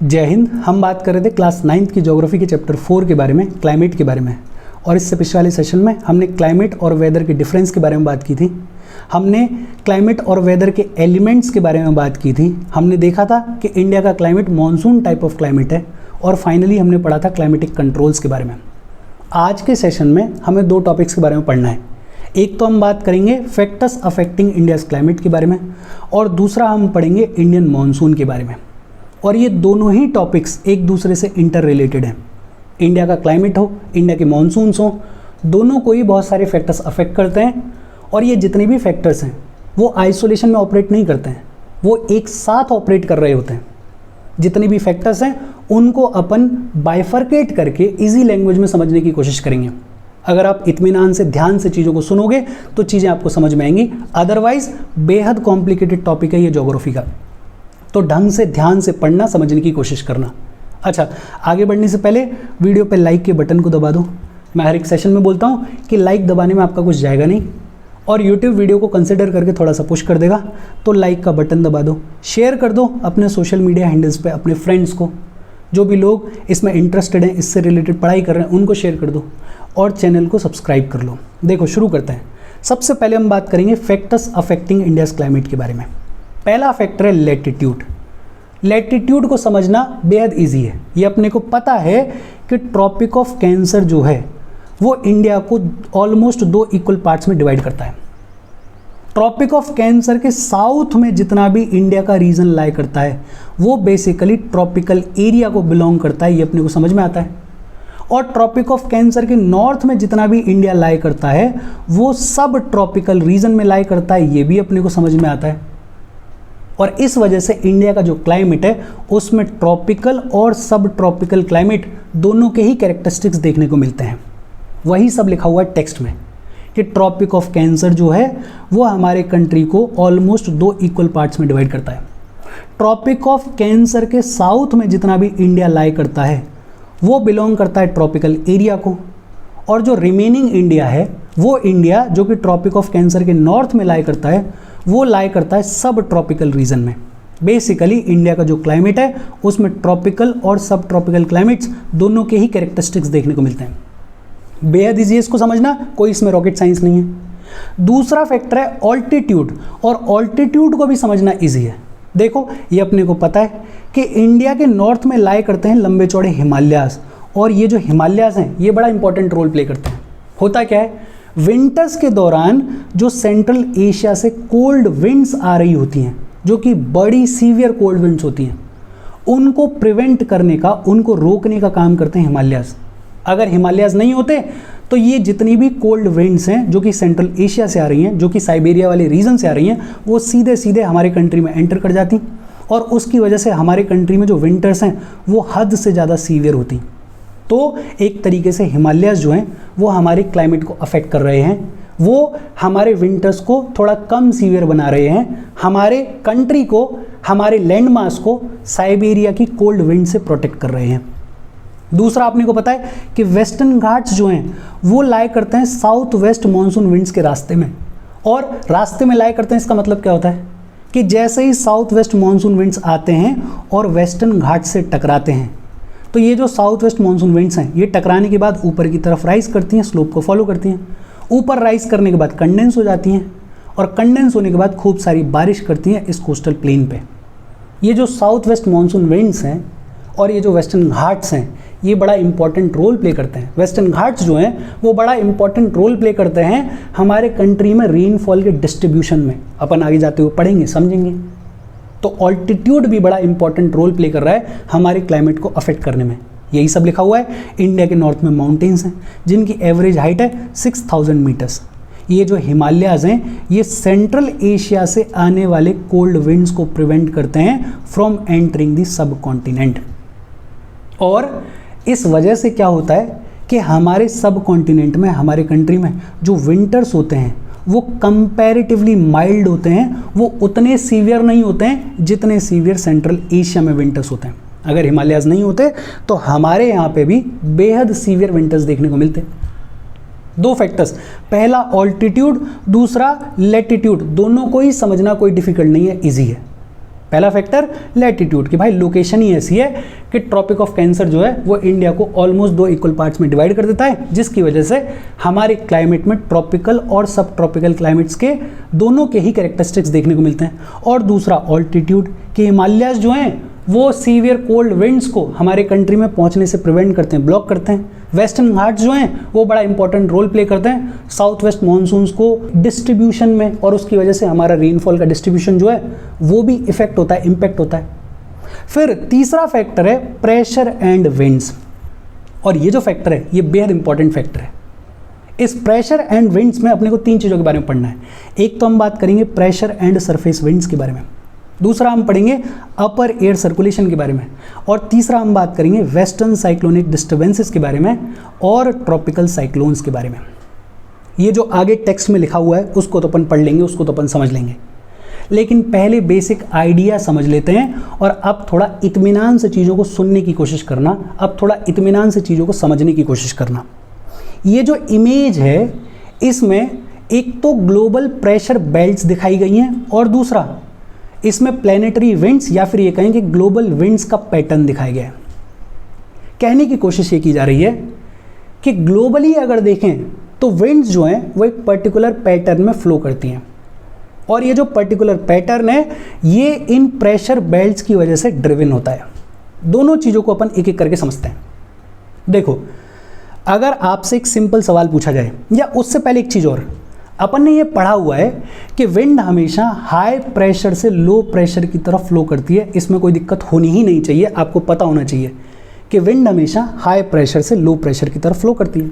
जय हिंद। हम बात कर रहे थे क्लास 9th की ज्योग्राफी के चैप्टर 4 के बारे में, क्लाइमेट के बारे में। और इससे पिछले वाले सेशन में हमने क्लाइमेट और वेदर के डिफरेंस के बारे में बात की थी। हमने क्लाइमेट और वेदर के एलिमेंट्स के बारे में बात की थी। हमने देखा था कि इंडिया का climate monsoon type of climate है। और फाइनली हमने पढ़ा था क्लाइमेटिक कंट्रोल्स के बारे में। आज के सेशन में हमें दो टॉपिक्स के बारे में पढ़ना है। एक तो हम बात करेंगे फैक्टर्स अफेक्टिंग इंडियाज़ क्लाइमेट के बारे में, और दूसरा हम पढ़ेंगे इंडियन मॉनसून के बारे में। और ये दोनों ही टॉपिक्स एक दूसरे से इंटर रिलेटेड हैं। इंडिया का क्लाइमेट हो, इंडिया के मॉनसून्स हो, दोनों को ही बहुत सारे फैक्टर्स अफेक्ट करते हैं। और ये जितने भी फैक्टर्स हैं वो आइसोलेशन में ऑपरेट नहीं करते हैं, वो एक साथ ऑपरेट कर रहे होते हैं। जितने भी फैक्टर्स हैं उनको अपन बाइफरकेट करके इजी लैंग्वेज में समझने की कोशिश करेंगे। अगर आप इत्मीनान से, ध्यान से चीज़ों को सुनोगे तो चीज़ें आपको समझ में आएंगी। अदरवाइज बेहद कॉम्प्लिकेटेड टॉपिक है ये ज्योग्राफी का, तो ढंग से ध्यान से पढ़ना, समझने की कोशिश करना। अच्छा, आगे बढ़ने से पहले वीडियो पे लाइक के बटन को दबा दो। मैं हर एक सेशन में बोलता हूँ कि लाइक दबाने में आपका कुछ जाएगा नहीं, और यूट्यूब वीडियो को कंसिडर करके थोड़ा सा पुश कर देगा, तो लाइक का बटन दबा दो। शेयर कर दो अपने सोशल मीडिया हैंडल्स पे अपने फ्रेंड्स को, जो भी लोग इसमें इंटरेस्टेड हैं, इससे रिलेटेड पढ़ाई कर रहे हैं, उनको शेयर कर दो। और चैनल को सब्सक्राइब कर लो। देखो, शुरू करते हैं। सबसे पहले हम बात करेंगे फैक्टर्स अफेक्टिंग इंडियाज़ क्लाइमेट के बारे में। पहला फैक्टर है लैटिट्यूड। लैटिट्यूड को समझना बेहद ईजी है। ये अपने को पता है कि ट्रॉपिक ऑफ कैंसर जो है वो इंडिया को ऑलमोस्ट 2 इक्वल पार्ट्स में डिवाइड करता है। ट्रॉपिक ऑफ कैंसर के साउथ में जितना भी इंडिया का रीजन लाई करता है वो बेसिकली ट्रॉपिकल एरिया को बिलोंग करता है, ये अपने को समझ में आता है। और ट्रॉपिक ऑफ कैंसर के नॉर्थ में जितना भी इंडिया लाई करता है वो सब ट्रॉपिकल रीजन में लाई करता है, ये भी अपने को समझ में आता है। और इस वजह से इंडिया का जो क्लाइमेट है उसमें ट्रॉपिकल और सब ट्रॉपिकल क्लाइमेट दोनों के ही कैरेक्टरिस्टिक्स देखने को मिलते हैं। वही सब लिखा हुआ है टेक्स्ट में कि ट्रॉपिक ऑफ कैंसर जो है वो हमारे कंट्री को ऑलमोस्ट 2 इक्वल पार्ट्स में डिवाइड करता है। ट्रॉपिक ऑफ कैंसर के साउथ में जितना भी इंडिया लाई करता है वो बिलोंग करता है ट्रॉपिकल एरिया को, और जो रिमेनिंग इंडिया है वो इंडिया जो कि ट्रॉपिक ऑफ कैंसर के नॉर्थ में लाई करता है वो लाई करता है सब ट्रॉपिकल रीजन में। बेसिकली इंडिया का जो क्लाइमेट है उसमें ट्रॉपिकल और सब ट्रॉपिकल क्लाइमेट्स दोनों के ही कैरेक्टरिस्टिक्स देखने को मिलते हैं। बेहद ईजी है इसको समझना, कोई इसमें रॉकेट साइंस नहीं है। दूसरा फैक्टर है ऑल्टीट्यूड, और ऑल्टीट्यूड को भी समझना ईजी है। देखो, ये अपने को पता है कि इंडिया के नॉर्थ में लाई करते हैं लंबे चौड़े हिमालयाज, और ये जो हिमालयाज हैं ये बड़ा इंपॉर्टेंट रोल प्ले करते हैं। होता क्या है, विंटर्स के दौरान जो सेंट्रल एशिया से कोल्ड विंड्स आ रही होती हैं, जो कि बड़ी सीवियर कोल्ड विंड्स होती हैं, उनको प्रिवेंट करने का, उनको रोकने का काम करते हैं हिमालयाज। अगर हिमालयाज नहीं होते तो ये जितनी भी कोल्ड विंड्स हैं जो कि सेंट्रल एशिया से आ रही हैं, जो कि साइबेरिया वाले रीजन से आ रही हैं, वो सीधे सीधे हमारे कंट्री में एंटर कर जाती, और उसकी वजह से हमारे कंट्री में जो विंटर्स हैं वो हद से ज़्यादा सीवियर होती। तो एक तरीके से हिमालयाज जो हैं वो हमारे क्लाइमेट को अफेक्ट कर रहे हैं, वो हमारे विंटर्स को थोड़ा कम सीवियर बना रहे हैं, हमारे कंट्री को, हमारे लैंड मास को साइबेरिया की कोल्ड विंड से प्रोटेक्ट कर रहे हैं। दूसरा, आपने को पता है कि वेस्टर्न घाट्स जो हैं वो लाई करते हैं साउथ वेस्ट मानसून विंड्स के रास्ते में। और रास्ते में लाई करते हैं, इसका मतलब क्या होता है कि जैसे ही साउथ वेस्ट मानसून विंड्स आते हैं और वेस्टर्न घाट से टकराते हैं, तो ये जो साउथ वेस्ट मानसून विंड्स हैं ये टकराने के बाद ऊपर की तरफ राइज करती हैं, स्लोप को फॉलो करती हैं। ऊपर राइज करने के बाद कंडेंस हो जाती हैं, और कंडेंस होने के बाद खूब सारी बारिश करती हैं इस कोस्टल प्लेन पे। ये जो साउथ वेस्ट मानसून विंड्स हैं और ये जो वेस्टर्न घाट्स हैं ये बड़ा इंपॉर्टेंट रोल प्ले करते हैं। वेस्टर्न घाट्स जो हैं वो बड़ा इंपॉर्टेंट रोल प्ले करते हैं हमारे कंट्री में रेनफॉल के डिस्ट्रीब्यूशन में। अपन आगे जाते हुए पढ़ेंगे, समझेंगे। तो ऑल्टीट्यूड भी बड़ा इंपॉर्टेंट रोल प्ले कर रहा है हमारे क्लाइमेट को अफेक्ट करने में। यही सब लिखा हुआ है। इंडिया के नॉर्थ में माउंटेन्स हैं जिनकी एवरेज हाइट है 6000 मीटर्स। ये जो हिमालयाज हैं ये सेंट्रल एशिया से आने वाले कोल्ड विंड्स को प्रिवेंट करते हैं from entering the sub continent. और इस वजह से क्या होता है कि हमारे सब कॉन्टिनेंट में, हमारे कंट्री में जो विंटर्स होते हैं वो कंपैरेटिवली माइल्ड होते हैं, वो उतने सीवियर नहीं होते हैं जितने सीवियर सेंट्रल एशिया में विंटर्स होते हैं। अगर हिमालयाज नहीं होते तो हमारे यहाँ पे भी बेहद सीवियर विंटर्स देखने को मिलते। दो फैक्टर्स, पहला ऑल्टीट्यूड, दूसरा लैटिट्यूड, दोनों को ही समझना कोई डिफिकल्ट नहीं है, इजी है। पहला फैक्टर लैटिट्यूड कि भाई लोकेशन ही ऐसी है कि ट्रॉपिक ऑफ कैंसर जो है वो इंडिया को ऑलमोस्ट 2 इक्वल पार्ट्स में डिवाइड कर देता है, जिसकी वजह से हमारे क्लाइमेट में ट्रॉपिकल और सब ट्रॉपिकल क्लाइमेट्स के दोनों के ही कैरेक्टरिस्टिक्स देखने को मिलते हैं। और दूसरा ऑल्टीट्यूड कि हिमालयाज जो हैं वो सीवियर कोल्ड विंड्स को हमारे कंट्री में पहुंचने से प्रिवेंट करते हैं, ब्लॉक करते हैं। वेस्टर्न घाट्स जो हैं वो बड़ा इंपॉर्टेंट रोल प्ले करते हैं साउथ वेस्ट मानसून्स को डिस्ट्रीब्यूशन में, और उसकी वजह से हमारा रेनफॉल का डिस्ट्रीब्यूशन जो है वो भी इफेक्ट होता है, इम्पैक्ट होता है। फिर तीसरा फैक्टर है प्रेशर एंड विंड्स, और ये जो फैक्टर है ये बेहद इंपॉर्टेंट फैक्टर है। इस प्रेशर एंड विंड्स में अपने को 3 चीज़ों के बारे में पढ़ना है। एक तो हम बात करेंगे प्रेशर एंड सरफेस विंड्स के बारे में, दूसरा हम पढ़ेंगे अपर एयर सर्कुलेशन के बारे में, और तीसरा हम बात करेंगे वेस्टर्न साइक्लोनिक डिस्टर्बेंसेस के बारे में और ट्रॉपिकल साइक्लोन्स के बारे में। ये जो आगे टेक्स्ट में लिखा हुआ है उसको तो अपन पढ़ लेंगे, उसको तो अपन समझ लेंगे, लेकिन पहले बेसिक आइडिया समझ लेते हैं। और अब थोड़ा इत्मीनान से चीज़ों को सुनने की कोशिश करना, अब थोड़ा इत्मीनान से चीज़ों को समझने की कोशिश करना। ये जो इमेज है इसमें एक तो ग्लोबल प्रेशर बेल्ट्स दिखाई गई हैं, और दूसरा इसमें प्लैनेटरी विंड्स या फिर ये कहें कि ग्लोबल विंड्स का पैटर्न दिखाया गया है। कहने की कोशिश ये की जा रही है कि ग्लोबली अगर देखें तो विंड्स जो हैं वो एक पर्टिकुलर पैटर्न में फ्लो करती हैं, और ये जो पर्टिकुलर पैटर्न है ये इन प्रेशर बेल्ट्स की वजह से ड्रिवन होता है। दोनों चीज़ों को अपन एक एक करके समझते हैं। देखो, अगर आपसे एक सिंपल सवाल पूछा जाए, या उससे पहले एक चीज़ और, अपन ने ये पढ़ा हुआ है कि विंड हमेशा हाई प्रेशर से लो प्रेशर की तरफ फ्लो करती है। इसमें कोई दिक्कत होनी ही नहीं चाहिए, आपको पता होना चाहिए कि विंड हमेशा हाई प्रेशर से लो प्रेशर की तरफ फ्लो करती है।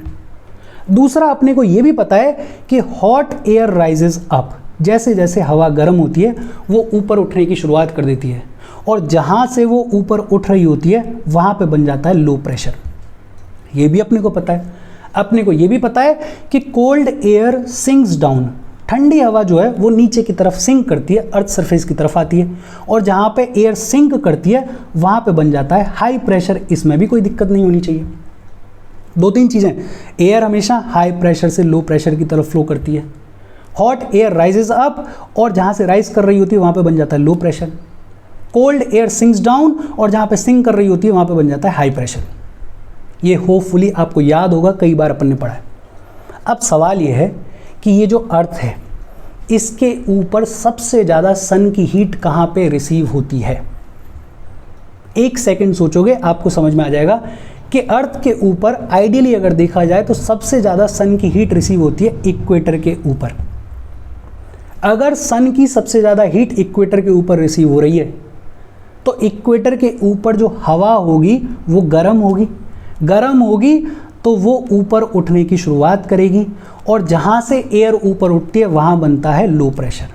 दूसरा, अपने को ये भी पता है कि हॉट एयर राइजेज अप, जैसे जैसे हवा गर्म होती है वो ऊपर उठने की शुरुआत कर देती है, और जहाँ से वो ऊपर उठ रही होती है वहाँ पे बन जाता है लो प्रेशर। ये भी अपने को पता है। अपने को ये भी पता है कि कोल्ड एयर सिंक्स डाउन, ठंडी हवा जो है वो नीचे की तरफ सिंक करती है, अर्थ सरफेस की तरफ आती है, और जहाँ पे एयर सिंक करती है वहाँ पे बन जाता है हाई प्रेशर। इसमें भी कोई दिक्कत नहीं होनी चाहिए। 2-3 चीज़ें, एयर हमेशा हाई प्रेशर से लो प्रेशर की तरफ फ्लो करती है, हॉट एयर राइजेज अप, और जहाँ से राइज कर रही होती है वहाँ पे बन जाता है low pressure, cold air sinks down, और जहाँ पे सिंक कर रही होती है वहाँ पे बन जाता है हाई प्रेशर। ये होपफुली आपको याद होगा, कई बार अपन ने पढ़ा है। अब सवाल ये है कि ये जो अर्थ है इसके ऊपर सबसे ज़्यादा सन की हीट कहाँ पे रिसीव होती है? 1 सेकंड सोचोगे आपको समझ में आ जाएगा कि अर्थ के ऊपर आइडियली अगर देखा जाए तो सबसे ज़्यादा सन की हीट रिसीव होती है इक्वेटर के ऊपर। अगर सन की सबसे ज़्यादा हीट इक्वेटर के ऊपर रिसीव हो रही है तो इक्वेटर के ऊपर जो हवा होगी वो गर्म होगी, गर्म होगी तो वो ऊपर उठने की शुरुआत करेगी, और जहाँ से एयर ऊपर उठती है वहाँ बनता है लो प्रेशर।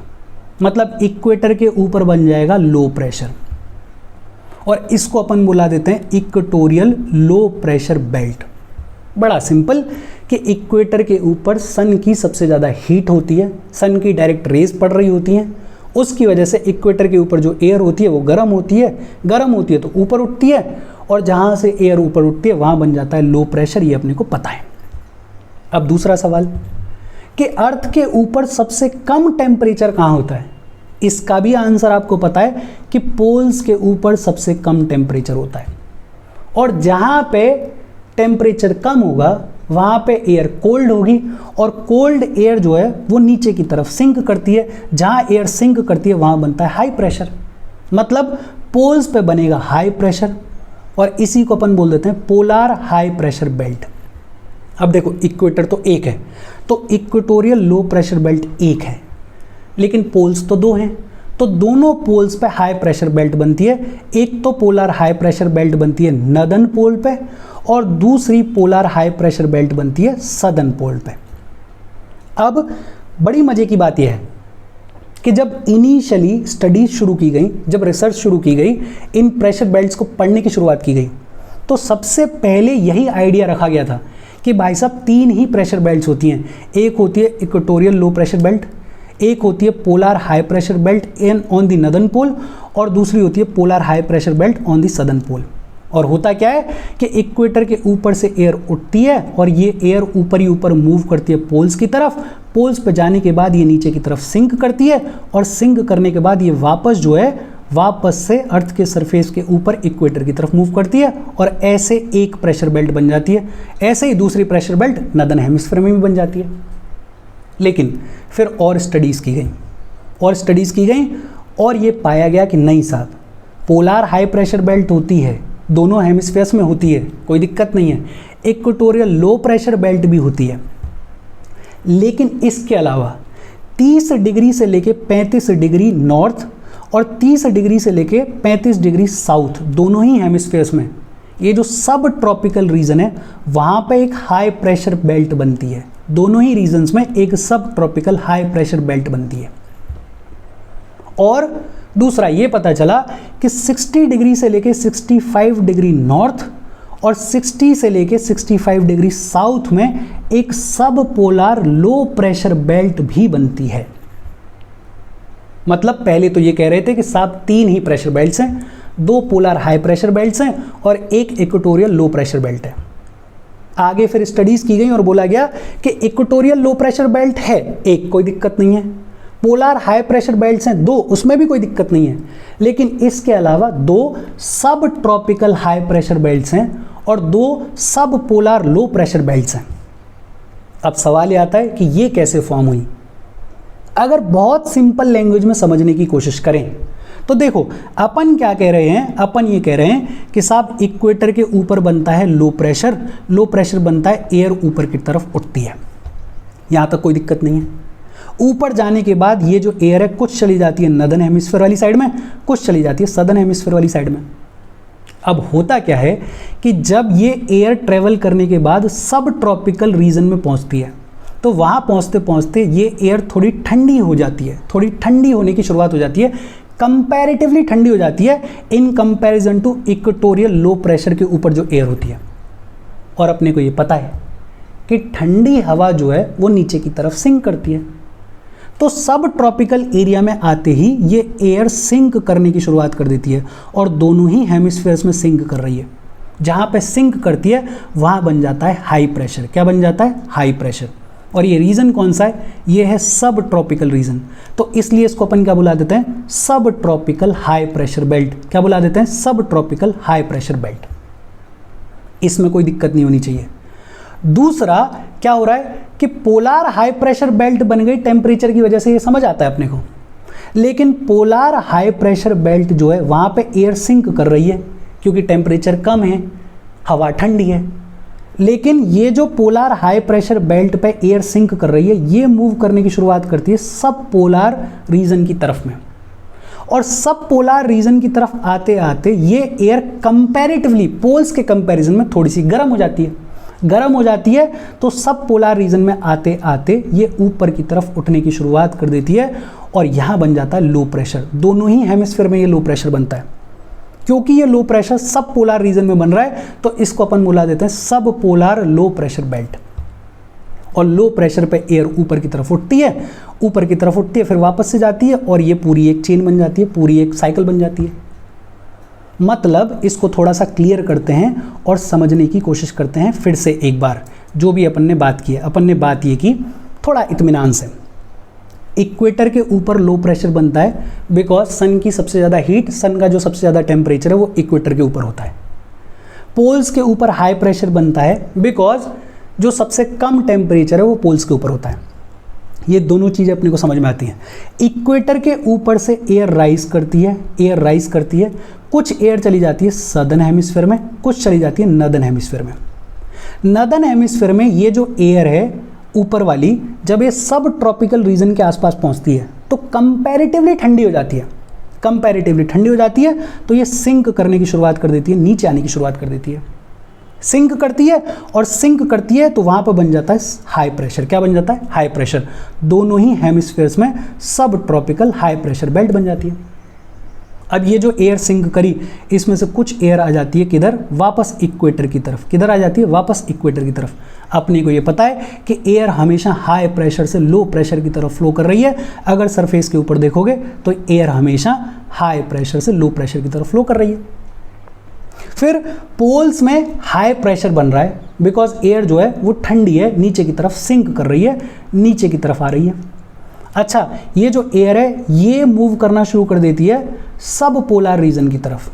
मतलब इक्वेटर के ऊपर बन जाएगा लो प्रेशर, और इसको अपन बुला देते हैं इक्वेटोरियल लो प्रेशर बेल्ट। बड़ा सिंपल कि इक्वेटर के ऊपर सन की सबसे ज़्यादा हीट होती है, सन की डायरेक्ट रेज पड़ रही होती हैं, उसकी वजह से इक्वेटर के ऊपर जो एयर होती है वो गर्म होती है, गर्म होती है तो ऊपर उठती है, और जहाँ से एयर ऊपर उठती है वहाँ बन जाता है लो प्रेशर। ये अपने को पता है। अब दूसरा सवाल कि अर्थ के ऊपर सबसे कम टेम्परेचर कहाँ होता है? इसका भी आंसर आपको पता है कि पोल्स के ऊपर सबसे कम टेम्परेचर होता है, और जहाँ पे टेम्परेचर कम होगा वहाँ पे एयर कोल्ड होगी, और कोल्ड एयर जो है वो नीचे की तरफ सिंक करती है, जहाँ एयर सिंक करती है वहाँ बनता है हाई प्रेशर। मतलब पोल्स पे बनेगा हाई प्रेशर, और इसी को अपन बोल देते हैं पोलार हाई प्रेशर बेल्ट। अब देखो, इक्वेटर तो एक है, तो इक्वेटोरियल लो प्रेशर बेल्ट एक है, लेकिन पोल्स तो 2 हैं, तो दोनों पोल्स पे हाई प्रेशर बेल्ट बनती है। एक तो पोलार हाई प्रेशर बेल्ट बनती है नॉर्दर्न पोल पे, और दूसरी पोलार हाई प्रेशर बेल्ट बनती है सदर्न पोल पे। अब बड़ी मजे की बात यह है कि जब इनिशियली स्टडीज शुरू की गई, जब रिसर्च शुरू की गई, इन प्रेशर बेल्ट्स को पढ़ने की शुरुआत की गई, तो सबसे पहले यही आइडिया रखा गया था कि भाई साहब 3 ही प्रेशर बेल्ट्स होती हैं। एक होती है इक्वेटोरियल लो प्रेशर बेल्ट, एक होती है polar high pressure belt in on the northern pole, और दूसरी होती है polar high pressure belt on the southern pole. और होता क्या है कि इक्वेटर के ऊपर से एयर उठती है, और ये एयर ऊपर ही ऊपर मूव करती है पोल्स की तरफ। पोल्स पर जाने के बाद ये नीचे की तरफ सिंक करती है, और सिंक करने के बाद ये वापस जो है वापस से अर्थ के सरफेस के ऊपर इक्वेटर की तरफ मूव करती है और ऐसे एक प्रेशर बेल्ट बन जाती है। ऐसे ही दूसरी प्रेशर बेल्ट नॉर्दर्न हेमिस्फीयर में भी बन जाती है। लेकिन फिर और स्टडीज़ की गई और ये पाया गया कि नहीं साहब, पोलार हाई प्रेशर बेल्ट होती है, दोनों हेमिस्फीयर्स में होती है, कोई दिक्कत नहीं है। इक्वेटोरियल लो प्रेशर बेल्ट भी होती है, लेकिन इसके अलावा 30 डिग्री से लेके 35 डिग्री नॉर्थ और 30 डिग्री से लेके 35 डिग्री साउथ, दोनों ही हेमिस्फीयर्स में ये जो सब ट्रॉपिकल रीजन है वहाँ पे एक हाई प्रेशर बेल्ट बनती है। दोनों ही रीजन्स में एक सब ट्रॉपिकल हाई प्रेशर बेल्ट बनती है। और दूसरा ये पता चला कि 60 डिग्री से लेके 65 डिग्री नॉर्थ और 60 से लेके 65 डिग्री साउथ में एक सब पोलार लो प्रेशर बेल्ट भी बनती है। मतलब पहले तो ये कह रहे थे कि साहब 3 ही प्रेशर बेल्ट्स हैं, 2 पोलार हाई प्रेशर बेल्ट्स हैं और एक इक्वेटोरियल लो प्रेशर बेल्ट है। आगे फिर स्टडीज की गई और बोला गया कि इक्वेटोरियल लो प्रेशर बेल्ट है एक, कोई दिक्कत नहीं है। पोलार हाई प्रेशर बेल्ट्स हैं 2, उसमें भी कोई दिक्कत नहीं है। लेकिन इसके अलावा 2 सब ट्रॉपिकल हाई प्रेशर बेल्ट्स हैं और 2 सब पोलार लो प्रेशर बेल्ट्स हैं। अब सवाल ये आता है कि ये कैसे फॉर्म हुई। अगर बहुत सिंपल लैंग्वेज में समझने की कोशिश करें तो देखो, अपन क्या कह रहे हैं, अपन ये कह रहे हैं कि साहब इक्वेटर के ऊपर बनता है लो प्रेशर बनता है, एयर ऊपर की तरफ उठती है, यहाँ तक कोई दिक्कत नहीं है। ऊपर जाने के बाद ये जो एयर है कुछ चली जाती है नॉर्दर्न हेमिस्फीयर वाली साइड में, कुछ चली जाती है सदर्न हेमिस्फीयर वाली साइड में। अब होता क्या है कि जब ये एयर ट्रेवल करने के बाद सब ट्रॉपिकल रीजन में पहुंचती है तो वहाँ पहुँचते पहुँचते ये एयर थोड़ी ठंडी हो जाती है, थोड़ी ठंडी होने की शुरुआत हो जाती है, कंपैरेटिवली ठंडी हो जाती है in comparison to equatorial low pressure के ऊपर जो एयर होती है। और अपने को ये पता है कि ठंडी हवा जो है वो नीचे की तरफ सिंक करती है। तो सब ट्रॉपिकल एरिया में आते ही ये एयर सिंक करने की शुरुआत कर देती है और दोनों ही हेमिस्फीयर्स में सिंक कर रही है। जहाँ पे सिंक करती है वहाँ बन जाता है हाई प्रेशर। क्या बन जाता है? High pressure. और ये रीजन कौन सा है? ये है सब ट्रॉपिकल रीजन। तो इसलिए इसको अपन क्या बुला देते हैं? सब ट्रॉपिकल हाई प्रेशर बेल्ट। क्या बुला देते हैं? सब ट्रॉपिकल हाई प्रेशर बेल्ट। इसमें कोई दिक्कत नहीं होनी चाहिए। दूसरा क्या हो रहा है कि पोलार हाई प्रेशर बेल्ट बन गई टेम्परेचर की वजह से, ये समझ आता है अपने को। लेकिन पोलार हाई प्रेशर बेल्ट जो है वहाँ पे एयर सिंक कर रही है क्योंकि टेम्परेचर कम है, हवा ठंडी है। लेकिन ये जो पोलार हाई प्रेशर बेल्ट पे एयर सिंक कर रही है ये मूव करने की शुरुआत करती है सब पोलार रीजन की तरफ में। और सब पोलार रीजन की तरफ आते आते ये एयर कंपैरेटिवली पोल्स के कंपैरिजन में थोड़ी सी गर्म हो जाती है। गर्म हो जाती है तो सब पोलार रीजन में आते आते ये ऊपर की तरफ उठने की शुरुआत कर देती है और यहाँ बन जाता है लो प्रेशर। दोनों ही हेमिस्फीयर में ये लो प्रेशर बनता है। क्योंकि ये लो प्रेशर सब पोलार रीजन में बन रहा है तो इसको अपन बुला देते हैं सब पोलार लो प्रेशर बेल्ट। और लो प्रेशर पे एयर ऊपर की तरफ उठती है, ऊपर की तरफ उठती है फिर वापस से जाती है और ये पूरी एक चेन बन जाती है, पूरी एक साइकिल बन जाती है। मतलब इसको थोड़ा सा क्लियर करते हैं और समझने की कोशिश करते हैं फिर से एक बार। जो भी अपन ने बात की है, अपन ने बात ये की थोड़ा इत्मीनान से। इक्वेटर के ऊपर लो प्रेशर बनता है बिकॉज सन की सबसे ज़्यादा हीट, सन का जो सबसे ज़्यादा टेम्परेचर है वो इक्वेटर के ऊपर होता है। पोल्स के ऊपर हाई प्रेशर बनता है बिकॉज जो सबसे कम टेम्परेचर है वो पोल्स के ऊपर होता है। ये दोनों चीज़ें अपने को समझ में आती हैं। इक्वेटर के ऊपर से एयर राइज करती है, कुछ एयर चली जाती है सदर्न हेमिस्फीयर में, कुछ चली जाती है नॉर्दर्न हेमिस्फीयर में। नॉर्दर्न हेमिस्फीयर में ये जो एयर है ऊपर वाली, जब ये सब ट्रॉपिकल रीजन के आसपास पहुंचती है तो कंपैरेटिवली ठंडी हो जाती है। तो ये सिंक करने की शुरुआत कर देती है, नीचे आने की शुरुआत कर देती है। सिंक करती है तो वहाँ पर बन जाता है हाई प्रेशर। क्या बन जाता है? High pressure. दोनों ही हेमिस्फीयर्स में सब ट्रॉपिकल हाई प्रेशर बेल्ट बन जाती है। अब ये जो एयर सिंक करी इसमें से कुछ एयर आ जाती है किधर? वापस इक्वेटर की तरफ। किधर आ जाती है? वापस इक्वेटर की तरफ। अपने को ये पता है कि एयर हमेशा हाई प्रेशर से लो प्रेशर की तरफ फ्लो कर रही है। अगर सरफेस के ऊपर देखोगे तो एयर हमेशा हाई प्रेशर से लो प्रेशर की तरफ फ्लो कर रही है। फिर पोल्स में हाई प्रेशर बन रहा है बिकॉज एयर जो है वो ठंडी है, नीचे की तरफ सिंक कर रही है, नीचे की तरफ आ रही है। अच्छा, ये जो एयर है ये मूव करना शुरू कर देती है सब पोलर रीजन की तरफ,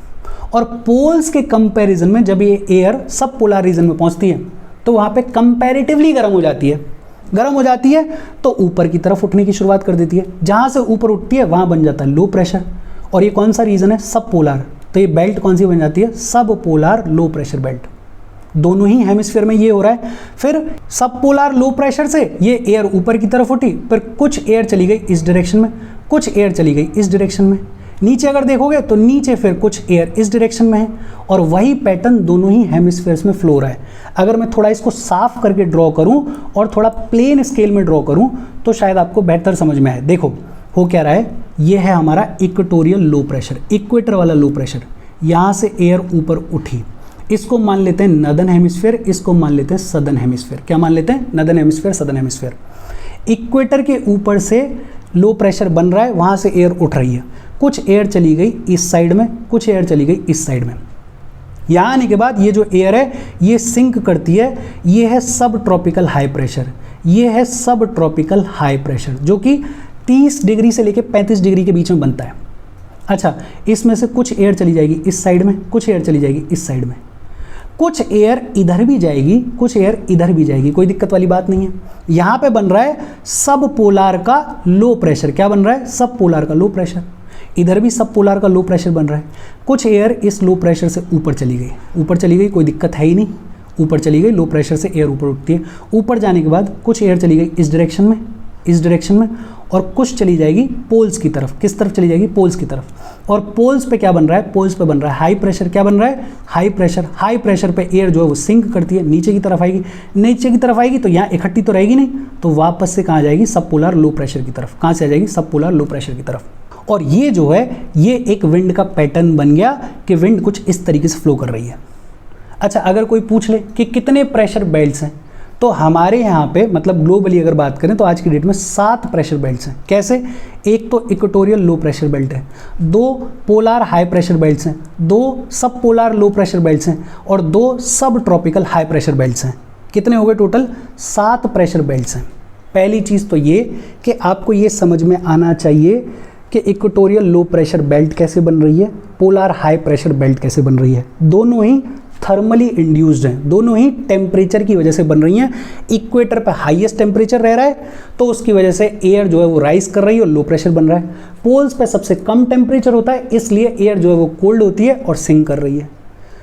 और पोल्स के कंपैरिजन में जब ये एयर सब पोलर रीजन में पहुंचती है तो वहां पे कंपैरेटिवली गर्म हो जाती है। गर्म हो जाती है तो ऊपर की तरफ उठने की शुरुआत कर देती है। जहां से ऊपर उठती है वहां बन जाता है लो प्रेशर, और ये कौन सा रीजन है? सब पोलर। तो ये बेल्ट कौन सी बन जाती है? सब पोलर लो प्रेशर बेल्ट। दोनों ही हेमिस्फीयर में ये हो रहा है। फिर सब पोलर लो प्रेशर से ये एयर ऊपर की तरफ उठी, फिर कुछ एयर चली गई इस डायरेक्शन में, कुछ एयर चली गई इस डायरेक्शन में। नीचे अगर देखोगे तो नीचे फिर कुछ एयर इस डायरेक्शन में है, और वही पैटर्न दोनों ही हेमिस्फीयर्स में फ्लो हो रहा है। अगर मैं थोड़ा इसको साफ करके ड्रॉ करूं और थोड़ा प्लेन स्केल में ड्रॉ करूं तो शायद आपको बेहतर समझ में आए। देखो हो क्या रहा है, ये है हमारा इक्वेटोरियल लो प्रेशर, इक्वेटर वाला लो प्रेशर। यहाँ से एयर ऊपर उठी, इसको मान लेते हैं नदर्न हेमिस्फीयर, इसको मान लेते हैं सदर्न हेमिस्फीयर। क्या मान लेते हैं? Northern hemisphere, southern hemisphere. Equator के ऊपर से लो प्रेशर बन रहा है, वहाँ से एयर उठ रही है। कुछ एयर चली गई इस साइड में, कुछ एयर चली गई इस साइड में। यहाँ आने के बाद ये जो एयर है ये सिंक करती है, ये है सब ट्रॉपिकल हाई प्रेशर, ये है सब ट्रॉपिकल हाई प्रेशर, जो कि 30 डिग्री से लेकर 35 डिग्री के बीच में बनता है। अच्छा, इसमें से कुछ एयर चली जाएगी इस साइड में, कुछ एयर चली जाएगी इस साइड में, कुछ एयर इधर भी जाएगी, कुछ एयर इधर भी जाएगी, कोई दिक्कत वाली बात नहीं है। यहाँ पे बन रहा है सब पोलर का लो प्रेशर। क्या बन रहा है? सब पोलर का लो प्रेशर। इधर भी सब पोलर का लो प्रेशर बन रहा है। कुछ एयर इस लो प्रेशर से ऊपर चली गई, ऊपर चली गई, कोई दिक्कत है ही नहीं, ऊपर चली गई। लो प्रेशर से एयर ऊपर उठती है। ऊपर जाने के बाद कुछ एयर चली गई इस डायरेक्शन में, इस डायरेक्शन में, और कुछ चली जाएगी पोल्स की तरफ। किस तरफ चली जाएगी? पोल्स की तरफ। और पोल्स पे क्या बन रहा है? पोल्स पे बन रहा है हाई प्रेशर। क्या बन रहा है? High pressure. हाई प्रेशर पे एयर जो है वो सिंक करती है, नीचे की तरफ आएगी। नीचे की तरफ आएगी तो यहाँ इकट्ठी तो रहेगी नहीं, तो वापस से कहाँ जाएगी? सब पोलर लो प्रेशर की तरफ। कहाँ से आ जाएगी? सब पोलर लो प्रेशर की तरफ। और ये जो है ये एक विंड का पैटर्न बन गया कि विंड कुछ इस तरीके से फ्लो कर रही है। अच्छा, अगर कोई पूछ ले कि कितने प्रेशर बेल्ट्स हैं, तो हमारे यहाँ पे मतलब ग्लोबली अगर बात करें तो आज की डेट में 7 प्रेशर बेल्ट्स हैं। कैसे? एक तो इक्वेटोरियल लो प्रेशर बेल्ट है, 2 पोलर हाई प्रेशर बेल्ट्स हैं, 2 सब पोलर लो प्रेशर बेल्ट्स हैं, और 2 सब ट्रॉपिकल हाई प्रेशर बेल्ट्स हैं। कितने हो गए टोटल? 7 प्रेशर बेल्ट्स हैं। पहली चीज़ तो ये कि आपको ये समझ में आना चाहिए कि इक्वेटोरियल लो प्रेशर बेल्ट कैसे बन रही है, पोलर हाई प्रेशर बेल्ट कैसे बन रही है। दोनों ही थर्मली इंड्यूस्ड हैं, दोनों ही टेम्परेचर की वजह से बन रही हैं। इक्वेटर पे हाईएस्ट टेम्परेचर रह रहा है तो उसकी वजह से एयर जो है वो राइज कर रही है और लो प्रेशर बन रहा है। पोल्स पे सबसे कम टेम्परेचर होता है, इसलिए एयर जो है वो कोल्ड होती है और सिंक कर रही है।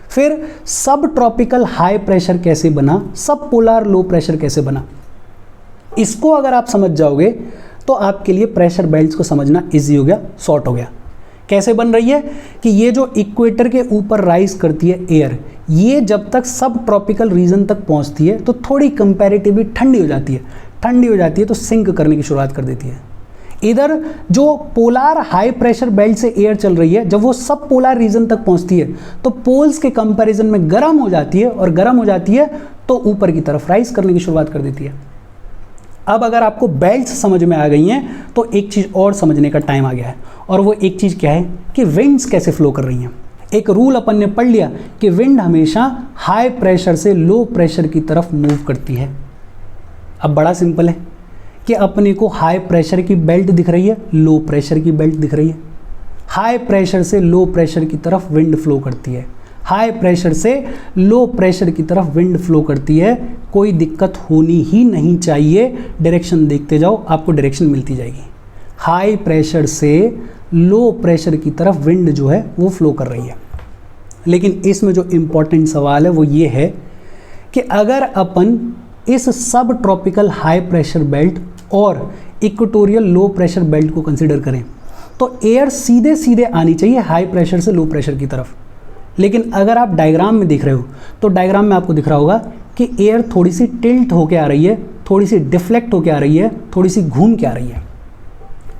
फिर सब ट्रॉपिकल हाई प्रेशर कैसे बना, सब पोलर लो प्रेशर कैसे बना, इसको अगर आप समझ जाओगे तो आपके लिए प्रेशर बेल्ट्स को समझना इजी हो गया, शॉर्ट हो गया। कैसे बन रही है कि ये जो इक्वेटर के ऊपर राइज करती है एयर, ये जब तक सब ट्रॉपिकल रीजन तक पहुंचती है तो थोड़ी कंपैरेटिवली ठंडी हो जाती है। ठंडी हो जाती है तो सिंक करने की शुरुआत कर देती है। इधर जो पोलर हाई प्रेशर बेल्ट से एयर चल रही है, जब वो सब पोलर रीजन तक पहुंचती है तो पोल्स के कंपैरिजन में गर्म हो जाती है, और गर्म हो जाती है तो ऊपर की तरफ राइज करने की शुरुआत कर देती है। अब अगर आपको बेल्ट्स समझ में आ गई हैं तो एक चीज़ और समझने का टाइम आ गया है, और वो एक चीज़ क्या है कि विंड्स कैसे फ्लो कर रही हैं। एक रूल अपन ने पढ़ लिया कि विंड हमेशा हाई प्रेशर से लो प्रेशर की तरफ मूव करती है। अब बड़ा सिंपल है कि अपने को हाई प्रेशर की बेल्ट दिख रही है, लो प्रेशर की बेल्ट दिख रही है। हाई प्रेशर से लो प्रेशर की तरफ विंड फ्लो करती है, हाई प्रेशर से लो प्रेशर की तरफ विंड फ्लो करती है। कोई दिक्कत होनी ही नहीं चाहिए, डायरेक्शन देखते जाओ, आपको डायरेक्शन मिलती जाएगी। हाई प्रेशर से लो प्रेशर की तरफ विंड जो है वो फ्लो कर रही है। लेकिन इसमें जो इम्पोर्टेंट सवाल है वो ये है कि अगर अपन इस सब ट्रॉपिकल हाई प्रेशर बेल्ट और इक्वेटोरियल लो प्रेशर बेल्ट को कंसिडर करें तो एयर सीधे सीधे आनी चाहिए हाई प्रेशर से लो प्रेशर की तरफ। लेकिन अगर आप डायग्राम में देख रहे हो तो डायग्राम में आपको दिख रहा होगा कि एयर थोड़ी सी टिल्ट होके आ रही है, थोड़ी सी डिफ्लेक्ट होके आ रही है, थोड़ी सी घूम के आ रही है।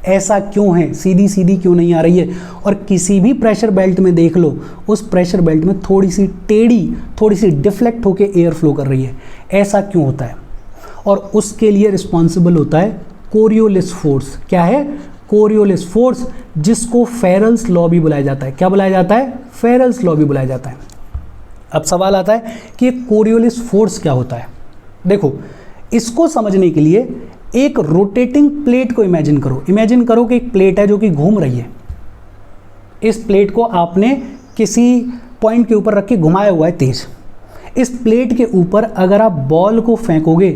ऐसा क्यों है? सीधी सीधी क्यों नहीं आ रही है? और किसी भी प्रेशर बेल्ट में देख लो, उस प्रेशर बेल्ट में थोड़ी सी टेढ़ी, थोड़ी सी डिफ्लेक्ट होके एयर फ्लो कर रही है। ऐसा क्यों होता है? और उसके लिए रिस्पॉन्सिबल होता है कोरियोलिस फोर्स। क्या है? कोरियोलिस फोर्स, जिसको फेरेल्स लॉ भी बुलाया जाता है। क्या बुलाया जाता है? फेरेल्स लॉ भी बुलाया जाता है। अब सवाल आता है कि कोरियोलिस फोर्स क्या होता है। देखो, इसको समझने के लिए एक रोटेटिंग प्लेट को इमेजिन करो। इमेजिन करो कि एक प्लेट है जो कि घूम रही है। इस प्लेट को आपने किसी पॉइंट के ऊपर रख के घुमाया हुआ है तेज। इस प्लेट के ऊपर अगर आप बॉल को फेंकोगे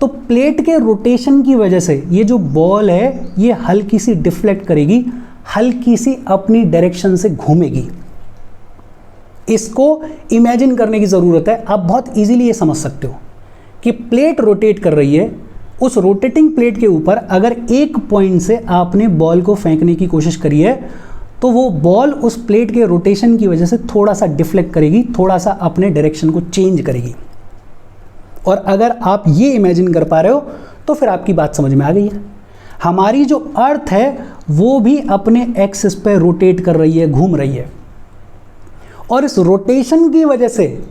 तो प्लेट के रोटेशन की वजह से ये जो बॉल है ये हल्की सी डिफ्लेक्ट करेगी, हल्की सी अपनी डायरेक्शन से घूमेगी। इसको इमेजिन करने की ज़रूरत है। आप बहुत इजीली ये समझ सकते हो कि प्लेट रोटेट कर रही है, उस रोटेटिंग प्लेट के ऊपर अगर एक पॉइंट से आपने बॉल को फेंकने की कोशिश करी है तो वो बॉल उस प्लेट के रोटेशन की वजह से थोड़ा सा डिफ्लेक्ट करेगी, थोड़ा सा अपने डायरेक्शन को चेंज करेगी। और अगर आप ये इमेजिन कर पा रहे हो तो फिर आपकी बात समझ में आ गई है। हमारी जो अर्थ है वो भी अपने एक्सिस पे रोटेट कर रही है, घूम रही है, और इस रोटेशन की वजह से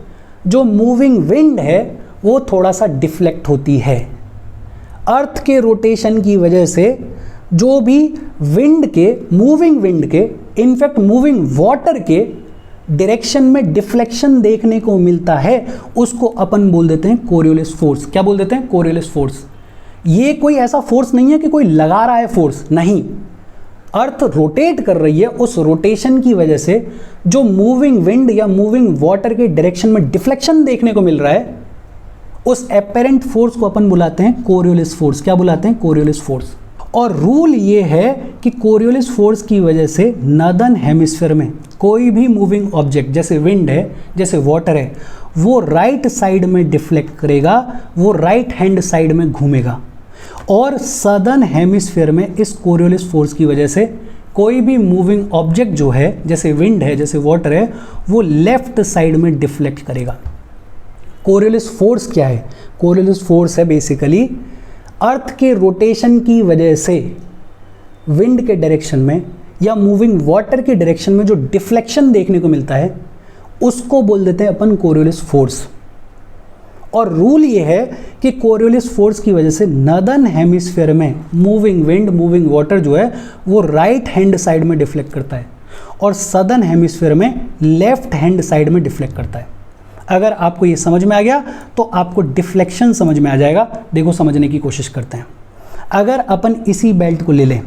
जो मूविंग विंड है वो थोड़ा सा डिफ्लेक्ट होती है। अर्थ के रोटेशन की वजह से जो भी विंड के, मूविंग विंड के, इनफैक्ट मूविंग वाटर के डायरेक्शन में डिफ्लेक्शन देखने को मिलता है, उसको अपन बोल देते हैं कोरियोलिस फोर्स। क्या बोल देते हैं? Coriolis force. ये कोई ऐसा फोर्स नहीं है कि कोई लगा रहा है फोर्स, नहीं। अर्थ रोटेट कर रही है, उस रोटेशन की वजह से जो मूविंग विंड या मूविंग वाटर के डायरेक्शन में डिफ्लेक्शन देखने को मिल रहा है, उस एपेरेंट फोर्स को अपन बुलाते हैं कोरियोलिस फोर्स। क्या बुलाते हैं? Coriolis force. और रूल ये है कि कोरियोलिस फोर्स की वजह से नॉर्दर्न हेमिस्फीयर में कोई भी मूविंग ऑब्जेक्ट, जैसे विंड है, जैसे वाटर है, वो राइट साइड में डिफ्लेक्ट करेगा, वो राइट हैंड साइड में घूमेगा। और सदर्न हेमिस्फीयर में इस कोरियोलिस फोर्स की वजह से कोई भी मूविंग ऑब्जेक्ट जो है, जैसे विंड है, जैसे वाटर है, वो लेफ्ट साइड में डिफ्लेक्ट करेगा। कोरियोलिस फोर्स क्या है? कोरियोलिस फोर्स है बेसिकली अर्थ के रोटेशन की वजह से विंड के डायरेक्शन में या मूविंग वाटर के डायरेक्शन में जो डिफ्लेक्शन देखने को मिलता है, उसको बोल देते हैं अपन कोरियोलिस फोर्स। और रूल ये है कि कोरियोलिस फोर्स की वजह से नॉर्दर्न हेमिस्फीयर में मूविंग विंड, मूविंग वाटर जो है वो राइट हैंड साइड में डिफ्लेक्ट करता है, और सदर्न हेमिस्फीयर में लेफ्ट हैंड साइड में डिफ्लेक्ट करता है। अगर आपको ये समझ में आ गया तो आपको डिफ्लेक्शन समझ में आ जाएगा। देखो, समझने की कोशिश करते हैं। अगर अपन इसी बेल्ट को ले लें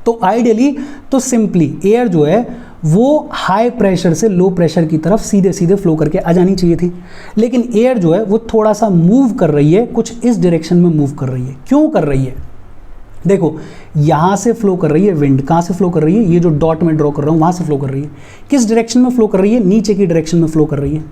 तो आइडियली तो सिंपली एयर जो है वो हाई प्रेशर से लो प्रेशर की तरफ सीधे सीधे फ्लो करके आ जानी चाहिए थी, लेकिन एयर जो है वो थोड़ा सा मूव कर रही है, कुछ इस डायरेक्शन में मूव कर रही है। क्यों कर रही है? देखो, यहाँ से फ्लो कर रही है विंड। कहाँ से फ्लो कर रही है? ये जो डॉट में ड्रॉ कर रहा हूँ वहाँ से फ्लो कर रही है। किस डायरेक्शन में फ्लो कर रही है? नीचे की डायरेक्शन में फ्लो कर रही है।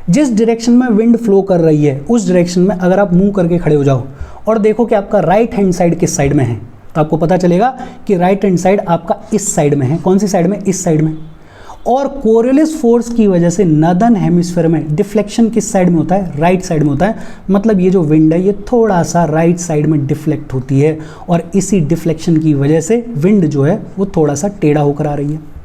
जिस डायरेक्शन में विंड फ्लो कर रही है उस डायरेक्शन में अगर आप मूव करके खड़े हो जाओ और देखो कि आपका राइट हैंड साइड किस साइड में है, तो आपको पता चलेगा कि राइट हैंड साइड आपका इस साइड में है। कौन सी साइड में? इस साइड में। और कोरियोलिस फोर्स की वजह से नॉर्दर्न हेमिस्फीयर में डिफ्लेक्शन किस साइड में होता है? राइट साइड में होता है। मतलब ये जो विंड है ये थोड़ा सा राइट साइड में डिफ्लेक्ट होती है, और इसी डिफ्लेक्शन की वजह से विंड जो है वो थोड़ा सा टेढ़ा होकर आ रही है।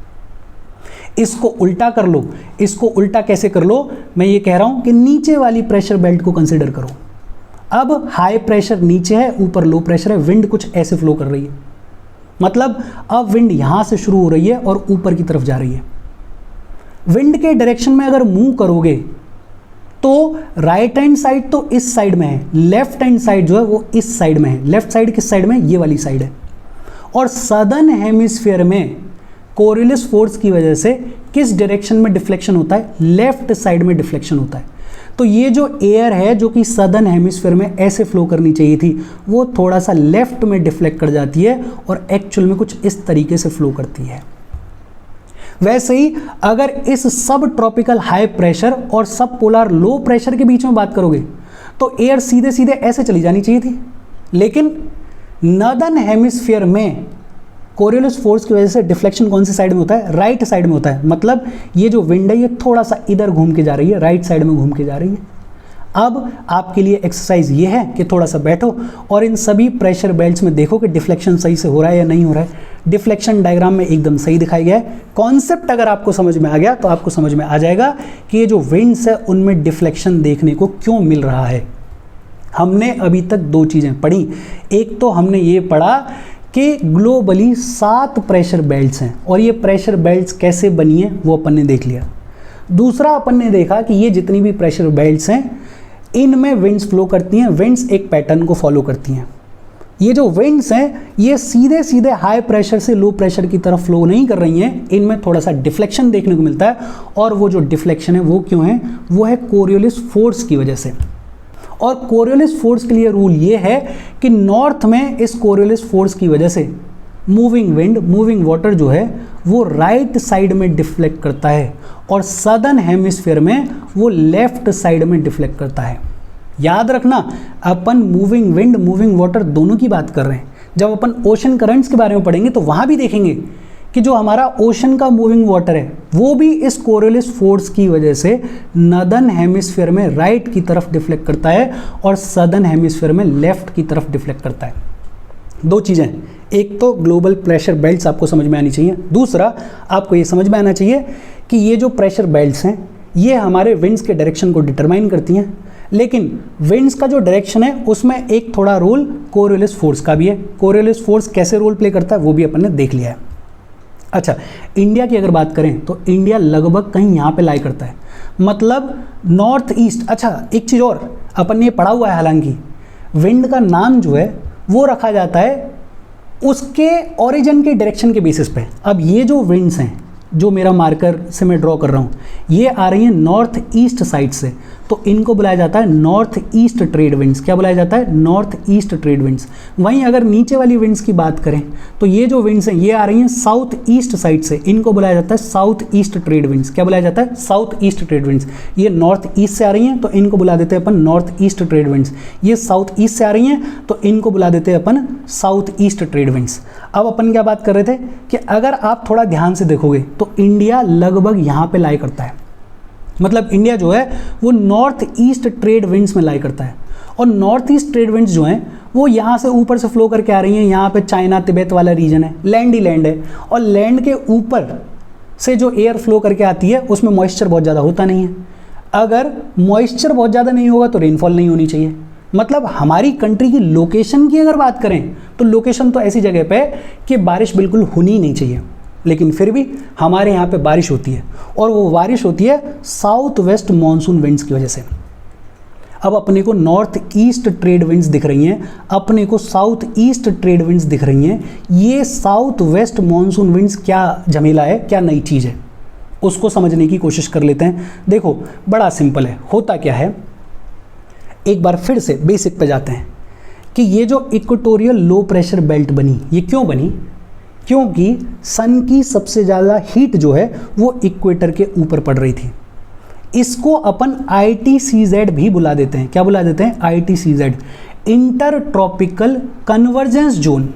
इसको उल्टा कर लो। इसको उल्टा कैसे कर लो? मैं ये कह रहा हूं कि नीचे वाली प्रेशर बेल्ट को कंसीडर करो। अब हाई प्रेशर नीचे है, ऊपर लो प्रेशर है, विंड कुछ ऐसे फ्लो कर रही है। मतलब अब विंड यहां से शुरू हो रही है और ऊपर की तरफ जा रही है। विंड के डायरेक्शन में अगर मूव करोगे तो राइट हैंड साइड तो इस साइड में है, लेफ्ट हैंड साइड जो है वो इस साइड में है। लेफ्ट साइड किस साइड में? ये वाली साइड है। और सदर्न हेमिस्फीयर में कोरियोलिस फोर्स की वजह से किस डायरेक्शन में डिफ्लेक्शन होता है? लेफ्ट साइड में डिफ्लेक्शन होता है। तो ये जो एयर है जो कि सदर्न हेमिस्फीयर में ऐसे फ्लो करनी चाहिए थी, वो थोड़ा सा लेफ्ट में डिफ्लेक्ट कर जाती है और एक्चुअल में कुछ इस तरीके से फ्लो करती है। वैसे ही अगर इस सब ट्रॉपिकल हाई प्रेशर और सब पोलर लो प्रेशर के बीच में बात करोगे तो एयर सीधे सीधे ऐसे चली जानी चाहिए थी, लेकिन नॉर्दर्न हेमिस्फीयर में कोरियोलिस फोर्स की वजह से डिफ्लेक्शन कौन सी साइड में होता है? राइट साइड में होता है। मतलब ये जो विंड है ये थोड़ा सा इधर घूम के जा रही है, राइट साइड में घूम के जा रही है। अब आपके लिए एक्सरसाइज ये है कि थोड़ा सा बैठो और इन सभी प्रेशर बेल्ट्स में देखो कि डिफ्लेक्शन सही से हो रहा है या नहीं हो रहा है। डिफ्लेक्शन डायग्राम में एकदम सही दिखाया गया है। कॉन्सेप्ट अगर आपको समझ में आ गया तो आपको समझ में आ जाएगा कि ये जो विंड्स है उनमें डिफ्लेक्शन देखने को क्यों मिल रहा है। हमने अभी तक दो चीज़ें पढ़ी। एक तो हमने ये पढ़ा कि ग्लोबली 7 प्रेशर बेल्ट्स हैं और ये प्रेशर बेल्ट्स कैसे बनी है वो अपन ने देख लिया। दूसरा अपन ने देखा कि ये जितनी भी प्रेशर बेल्ट्स हैं इनमें विंड्स फ्लो करती हैं, विंड्स एक पैटर्न को फॉलो करती हैं। ये जो विंड्स हैं ये सीधे सीधे हाई प्रेशर से लो प्रेशर की तरफ फ्लो नहीं कर रही हैं, इनमें थोड़ा सा डिफ्लेक्शन देखने को मिलता है। और वो जो डिफ्लेक्शन है वो क्यों है? वो है कोरियोलिस फोर्स की वजह से। और कोरियोलिस फोर्स के लिए रूल ये है कि नॉर्थ में इस कोरियोलिस फोर्स की वजह से मूविंग विंड, मूविंग वाटर जो है वो राइट साइड में डिफ्लेक्ट करता है और सदर्न हेमिस्फीयर में वो लेफ्ट साइड में डिफ्लेक्ट करता है। याद रखना, अपन मूविंग विंड, मूविंग वाटर दोनों की बात कर रहे हैं। जब अपन ओशन करंट्स के बारे में पढ़ेंगे तो वहाँ भी देखेंगे कि जो हमारा ओशन का मूविंग वाटर है वो भी इस कोरियोलिस फोर्स की वजह से नॉर्दर्न हेमिस्फीयर में राइट की तरफ डिफ्लेक्ट करता है और सदर्न हेमिस्फीयर में लेफ्ट की तरफ डिफ्लेक्ट करता है। दो चीज़ें, एक तो ग्लोबल प्रेशर बेल्ट्स आपको समझ में आनी चाहिए, दूसरा आपको ये समझ में आना चाहिए कि ये जो प्रेशर बेल्ट्स हैं ये हमारे विंड्स के डायरेक्शन को डिटरमाइन करती हैं। लेकिन विंड्स का जो डायरेक्शन है उसमें एक थोड़ा रोल कोरियोलिस फोर्स का भी है। कोरियोलिस फोर्स कैसे रोल प्ले करता है वो भी अपन ने देख लिया है। अच्छा, इंडिया की अगर बात करें तो इंडिया लगभग कहीं यहाँ पे लाई करता है, मतलब नॉर्थ ईस्ट। अच्छा, एक चीज़ और अपन ने पढ़ा हुआ है, हालांकि विंड का नाम जो है वो रखा जाता है उसके ओरिजिन के डायरेक्शन के बेसिस पे। अब ये जो विंड्स हैं जो मेरा मार्कर से मैं ड्रॉ कर रहा हूँ ये आ रही हैं नॉर्थ ईस्ट साइड से, तो इनको बुलाया जाता है नॉर्थ ईस्ट ट्रेड विंड्स। क्या बुलाया जाता है? North east trade winds. वहीं अगर नीचे वाली विंड्स की बात करें तो ये जो विंड्स हैं ये आ रही हैं साउथ ईस्ट साइड से, इनको बुलाया जाता है साउथ ईस्ट ट्रेड विंड्स। क्या बुलाया जाता है? South east trade winds. ये नॉर्थ ईस्ट से आ रही हैं तो इनको बुला देते हैं अपन नॉर्थ ईस्ट ट्रेड विंड्स। ये साउथ ईस्ट से आ रही हैं तो इनको बुला देते हैं अपन साउथ ईस्ट ट्रेड विंड्स। अब अपन क्या बात कर रहे थे कि अगर आप थोड़ा ध्यान से देखोगे तो इंडिया लगभग यहाँ पे लाई करता है, मतलब इंडिया जो है वो नॉर्थ ईस्ट ट्रेड विंड्स में लाई करता है। और नॉर्थ ईस्ट ट्रेड विंड्स जो हैं वो यहाँ से ऊपर से फ्लो करके आ रही हैं। यहाँ पे चाइना तिब्बत वाला रीजन है, लैंड ही लैंड है, और लैंड के ऊपर से जो एयर फ्लो करके आती है उसमें मॉइस्चर बहुत ज़्यादा होता नहीं है। अगर मॉइस्चर बहुत ज़्यादा नहीं होगा तो रेनफॉल नहीं होनी चाहिए। मतलब हमारी कंट्री की लोकेशन की अगर बात करें तो लोकेशन तो ऐसी जगह पे कि बारिश बिल्कुल होनी नहीं चाहिए, लेकिन फिर भी हमारे यहाँ पे बारिश होती है, और वो बारिश होती है साउथ वेस्ट मॉनसून विंड्स की वजह से। अब अपने को नॉर्थ ईस्ट ट्रेड विंड्स दिख रही हैं, अपने को साउथ ईस्ट ट्रेड विंड्स दिख रही हैं। ये साउथ वेस्ट मॉनसून विंड्स क्या झमेला है, क्या नई चीज़ है, उसको समझने की कोशिश कर लेते हैं। देखो बड़ा सिंपल है, होता क्या है, एक बार फिर से बेसिक पे जाते हैं कि ये जो इक्वेटोरियल लो प्रेशर बेल्ट बनी, ये क्यों बनी? क्योंकि सन की सबसे ज़्यादा हीट जो है वो इक्वेटर के ऊपर पड़ रही थी। इसको अपन ITCZ भी बुला देते हैं। क्या बुला देते हैं? ITCZ, inter tropical convergence zone.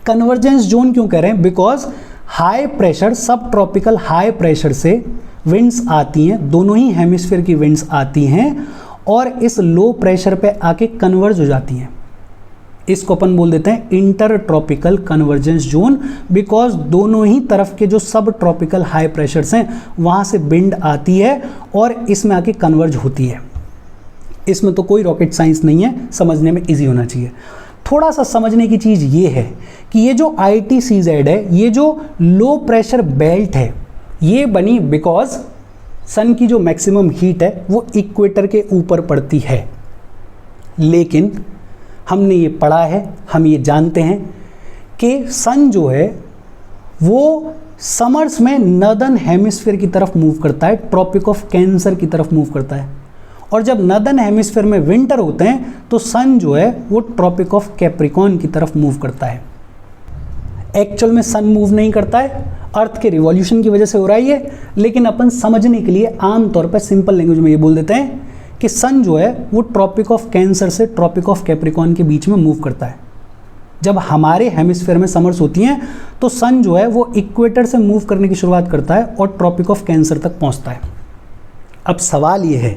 Convergence zone क्यों कह रहे हैं? बिकॉज हाई प्रेशर, सब ट्रॉपिकल हाई प्रेशर से विंड्स आती हैं, दोनों ही हेमिस्फीयर की विंड्स आती हैं और इस लो प्रेशर पे आके कन्वर्ज हो जाती हैं। इसको अपन बोल देते हैं inter tropical convergence zone, because दोनों ही तरफ के जो सब ट्रॉपिकल हाई प्रेशर्स हैं वहाँ से विंड आती है और इसमें आके कन्वर्ज होती है। इसमें तो कोई रॉकेट साइंस नहीं है, समझने में इजी होना चाहिए। थोड़ा सा समझने की चीज़ ये है कि ये जो ITCZ है, ये जो लो प्रेशर बेल्ट है, ये बनी बिकॉज सन की जो मैक्सिमम हीट है वो इक्वेटर के ऊपर पड़ती है। लेकिन हमने ये पढ़ा है, हम ये जानते हैं कि सन जो है वो समर्स में नॉर्दर्न हेमिस्फीयर की तरफ मूव करता है, ट्रॉपिक ऑफ कैंसर की तरफ मूव करता है। और जब नॉर्दर्न हेमिस्फीयर में विंटर होते हैं तो सन जो है वो ट्रॉपिक ऑफ कैप्रिकॉर्न की तरफ मूव करता है। एक्चुअल में सन मूव नहीं करता है, अर्थ के रिवॉल्यूशन की वजह से हो रहा है ये, लेकिन अपन समझने के लिए आमतौर पर सिंपल लैंग्वेज में ये बोल देते हैं कि सन जो है वो ट्रॉपिक ऑफ कैंसर से ट्रॉपिक ऑफ कैप्रिकॉर्न के बीच में मूव करता है। जब हमारे हेमिस्फीयर में समर्स होती हैं तो सन जो है वो इक्वेटर से मूव करने की शुरुआत करता है और ट्रॉपिक ऑफ कैंसर तक पहुंचता है। अब सवाल ये है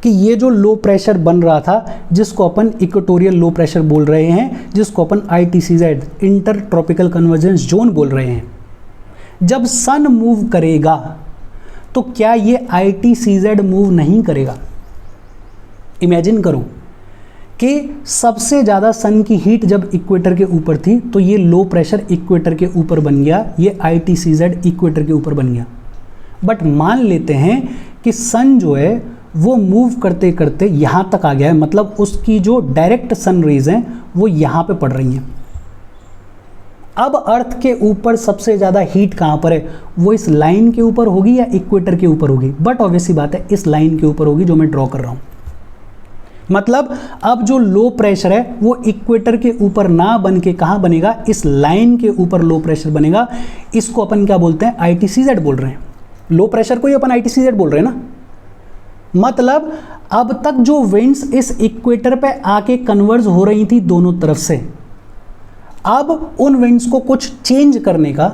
कि ये जो लो प्रेशर बन रहा था, जिसको अपन इक्वेटोरियल लो प्रेशर बोल रहे हैं, जिसको अपन ITCZ inter tropical convergence zone बोल रहे हैं, जब सन मूव करेगा तो क्या ये ITCZ मूव नहीं करेगा? इमेजिन करो कि सबसे ज़्यादा सन की हीट जब इक्वेटर के ऊपर थी तो ये लो प्रेशर इक्वेटर के ऊपर बन गया, ये ITCZ इक्वेटर के ऊपर बन गया। बट मान लेते हैं कि सन जो है वो मूव करते करते यहाँ तक आ गया है, मतलब उसकी जो डायरेक्ट सन रेज हैं वो यहाँ पे पड़ रही हैं। अब अर्थ के ऊपर सबसे ज़्यादा हीट कहाँ पर है, वो इस लाइन के ऊपर होगी या इक्वेटर के ऊपर होगी? बट ऑब्वियसली बात है इस लाइन के ऊपर होगी जो मैं ड्रॉ कर रहा हूँ। मतलब अब जो लो प्रेशर है वो इक्वेटर के ऊपर ना बन के कहाँ बनेगा, इस लाइन के ऊपर लो प्रेशर बनेगा। इसको अपन क्या बोलते हैं, ITCZ बोल रहे हैं। लो प्रेशर को ही अपन ITCZ बोल रहे हैं ना। मतलब अब तक जो विंड्स इस इक्वेटर पे आके कन्वर्ज हो रही थी दोनों तरफ से, अब उन विंड्स को कुछ चेंज करने का,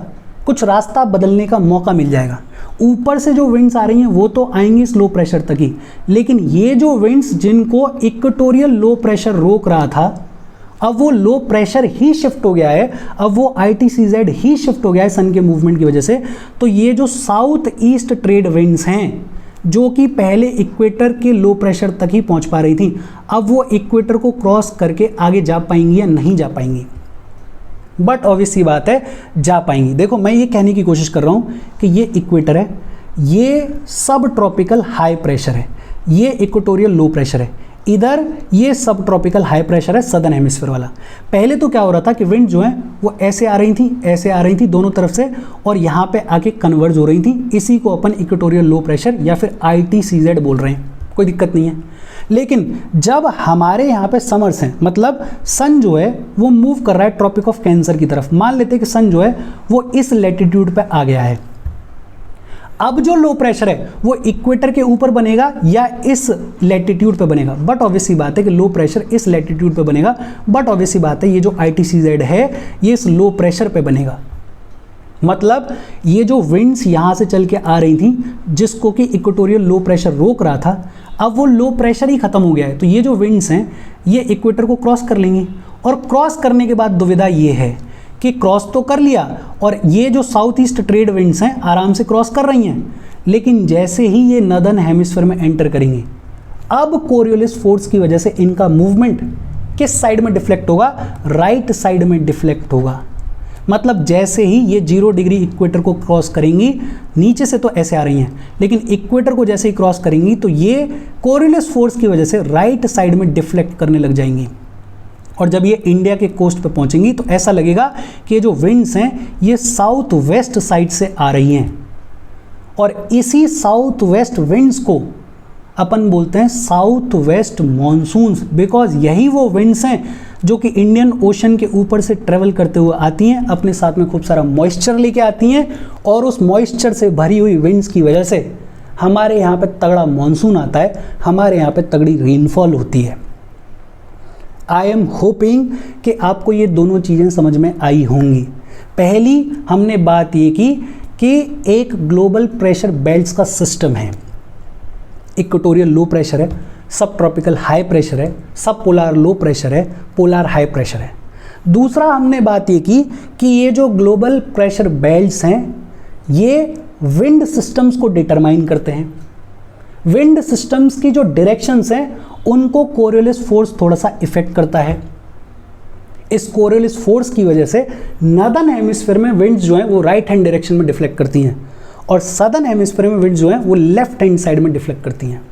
कुछ रास्ता बदलने का मौका मिल जाएगा। ऊपर से जो विंड्स आ रही हैं वो तो आएंगी इस लो प्रेशर तक ही, लेकिन ये जो विंड्स जिनको इक्वेटोरियल लो प्रेशर रोक रहा था, अब वो लो प्रेशर ही शिफ्ट हो गया है, अब वो ITCZ ही शिफ्ट हो गया है सन के मूवमेंट की वजह से। तो ये जो साउथ ईस्ट ट्रेड विंड्स हैं जो कि पहले इक्वेटर के लो प्रेशर तक ही पहुंच पा रही थी, अब वो इक्वेटर को क्रॉस करके आगे जा पाएंगी या नहीं जा पाएंगी? बट ऑब्वियसली बात है जा पाएंगी। देखो मैं ये कहने की कोशिश कर रहा हूँ कि ये इक्वेटर है, ये सब ट्रॉपिकल हाई प्रेशर है, ये इक्वेटोरियल लो प्रेशर है, इधर ये सब ट्रॉपिकल हाई प्रेशर है सदर्न हेमिस्फीयर वाला। पहले तो क्या हो रहा था कि विंड जो है वो ऐसे आ रही थी, ऐसे आ रही थी दोनों तरफ से, और यहाँ पे आके कन्वर्ज हो रही थी। इसी को अपन इक्वेटोरियल लो प्रेशर या फिर ITCZ बोल रहे हैं, कोई दिक्कत नहीं है। लेकिन जब हमारे यहाँ पे समर्स हैं, मतलब सन जो है वो मूव कर रहा है ट्रॉपिक ऑफ कैंसर की तरफ, मान लेते हैं कि सन जो है वो इस लैटिट्यूड पे आ गया है। अब जो लो प्रेशर है वो इक्वेटर के ऊपर बनेगा या इस लैटिट्यूड पे बनेगा? बट ऑब्वियसली बात है कि लो प्रेशर इस लैटिट्यूड पे बनेगा। बट ऑब्वियसली बात है ये जो ITCZ है ये इस लो प्रेशर पे बनेगा। मतलब ये जो विंड्स यहाँ से चल के आ रही थी जिसको कि इक्वेटोरियल लो प्रेशर रोक रहा था, अब वो लो प्रेशर ही खत्म हो गया है। तो ये जो विंड्स हैं ये इक्वेटर को क्रॉस कर लेंगी, और क्रॉस करने के बाद दुविधा ये है कि क्रॉस तो कर लिया और ये जो साउथ ईस्ट ट्रेड विंड्स हैं आराम से क्रॉस कर रही हैं, लेकिन जैसे ही ये नॉर्दर्न हेमिस्फीयर में एंटर करेंगे, अब कोरियोलिस फोर्स की वजह से इनका मूवमेंट किस साइड में डिफ्लेक्ट होगा? राइट साइड में डिफ्लेक्ट होगा। मतलब जैसे ही ये 0 डिग्री इक्वेटर को क्रॉस करेंगी, नीचे से तो ऐसे आ रही हैं, लेकिन इक्वेटर को जैसे ही क्रॉस करेंगी तो ये कोरियोलिस फोर्स की वजह से राइट साइड में डिफ्लेक्ट करने लग जाएंगी। और जब ये इंडिया के कोस्ट पे पहुंचेंगी तो ऐसा लगेगा कि ये जो विंड्स हैं ये साउथ वेस्ट साइड से आ रही हैं, और इसी साउथ वेस्ट विंड्स को अपन बोलते हैं साउथ वेस्ट मॉनसून्स, बिकॉज यही वो विंड्स हैं जो कि इंडियन ओशन के ऊपर से ट्रेवल करते हुए आती हैं, अपने साथ में खूब सारा मॉइस्चर लेके आती हैं, और उस मॉइस्चर से भरी हुई विंड्स की वजह से हमारे यहाँ पे तगड़ा मॉनसून आता है, हमारे यहाँ पे तगड़ी रेनफॉल होती है। आई एम होपिंग कि आपको ये दोनों चीज़ें समझ में आई होंगी। पहली हमने बात ये की कि एक ग्लोबल प्रेशर बेल्ट्स का सिस्टम है, इक्वेटोरियल लो प्रेशर है, सब ट्रॉपिकल हाई प्रेशर है, सब पोलार लो प्रेशर है, पोलार हाई प्रेशर है। दूसरा हमने बात ये की कि ये जो ग्लोबल प्रेशर बेल्ट्स हैं ये विंड सिस्टम्स को डिटरमाइन करते हैं। विंड सिस्टम्स की जो डायरेक्शंस हैं उनको कोरियोलिस फोर्स थोड़ा सा इफेक्ट करता है। इस कोरियोलिस फोर्स की वजह से नॉर्दर्न हेमिस्फीयर में विंड्स जो हैं वो राइट हैंड डायरेक्शन में डिफ्लेक्ट करती हैं, और सदर्न हेमिस्फीयर में विंड्स जो हैं वो लेफ्ट हैंड साइड में डिफ्लेक्ट करती हैं।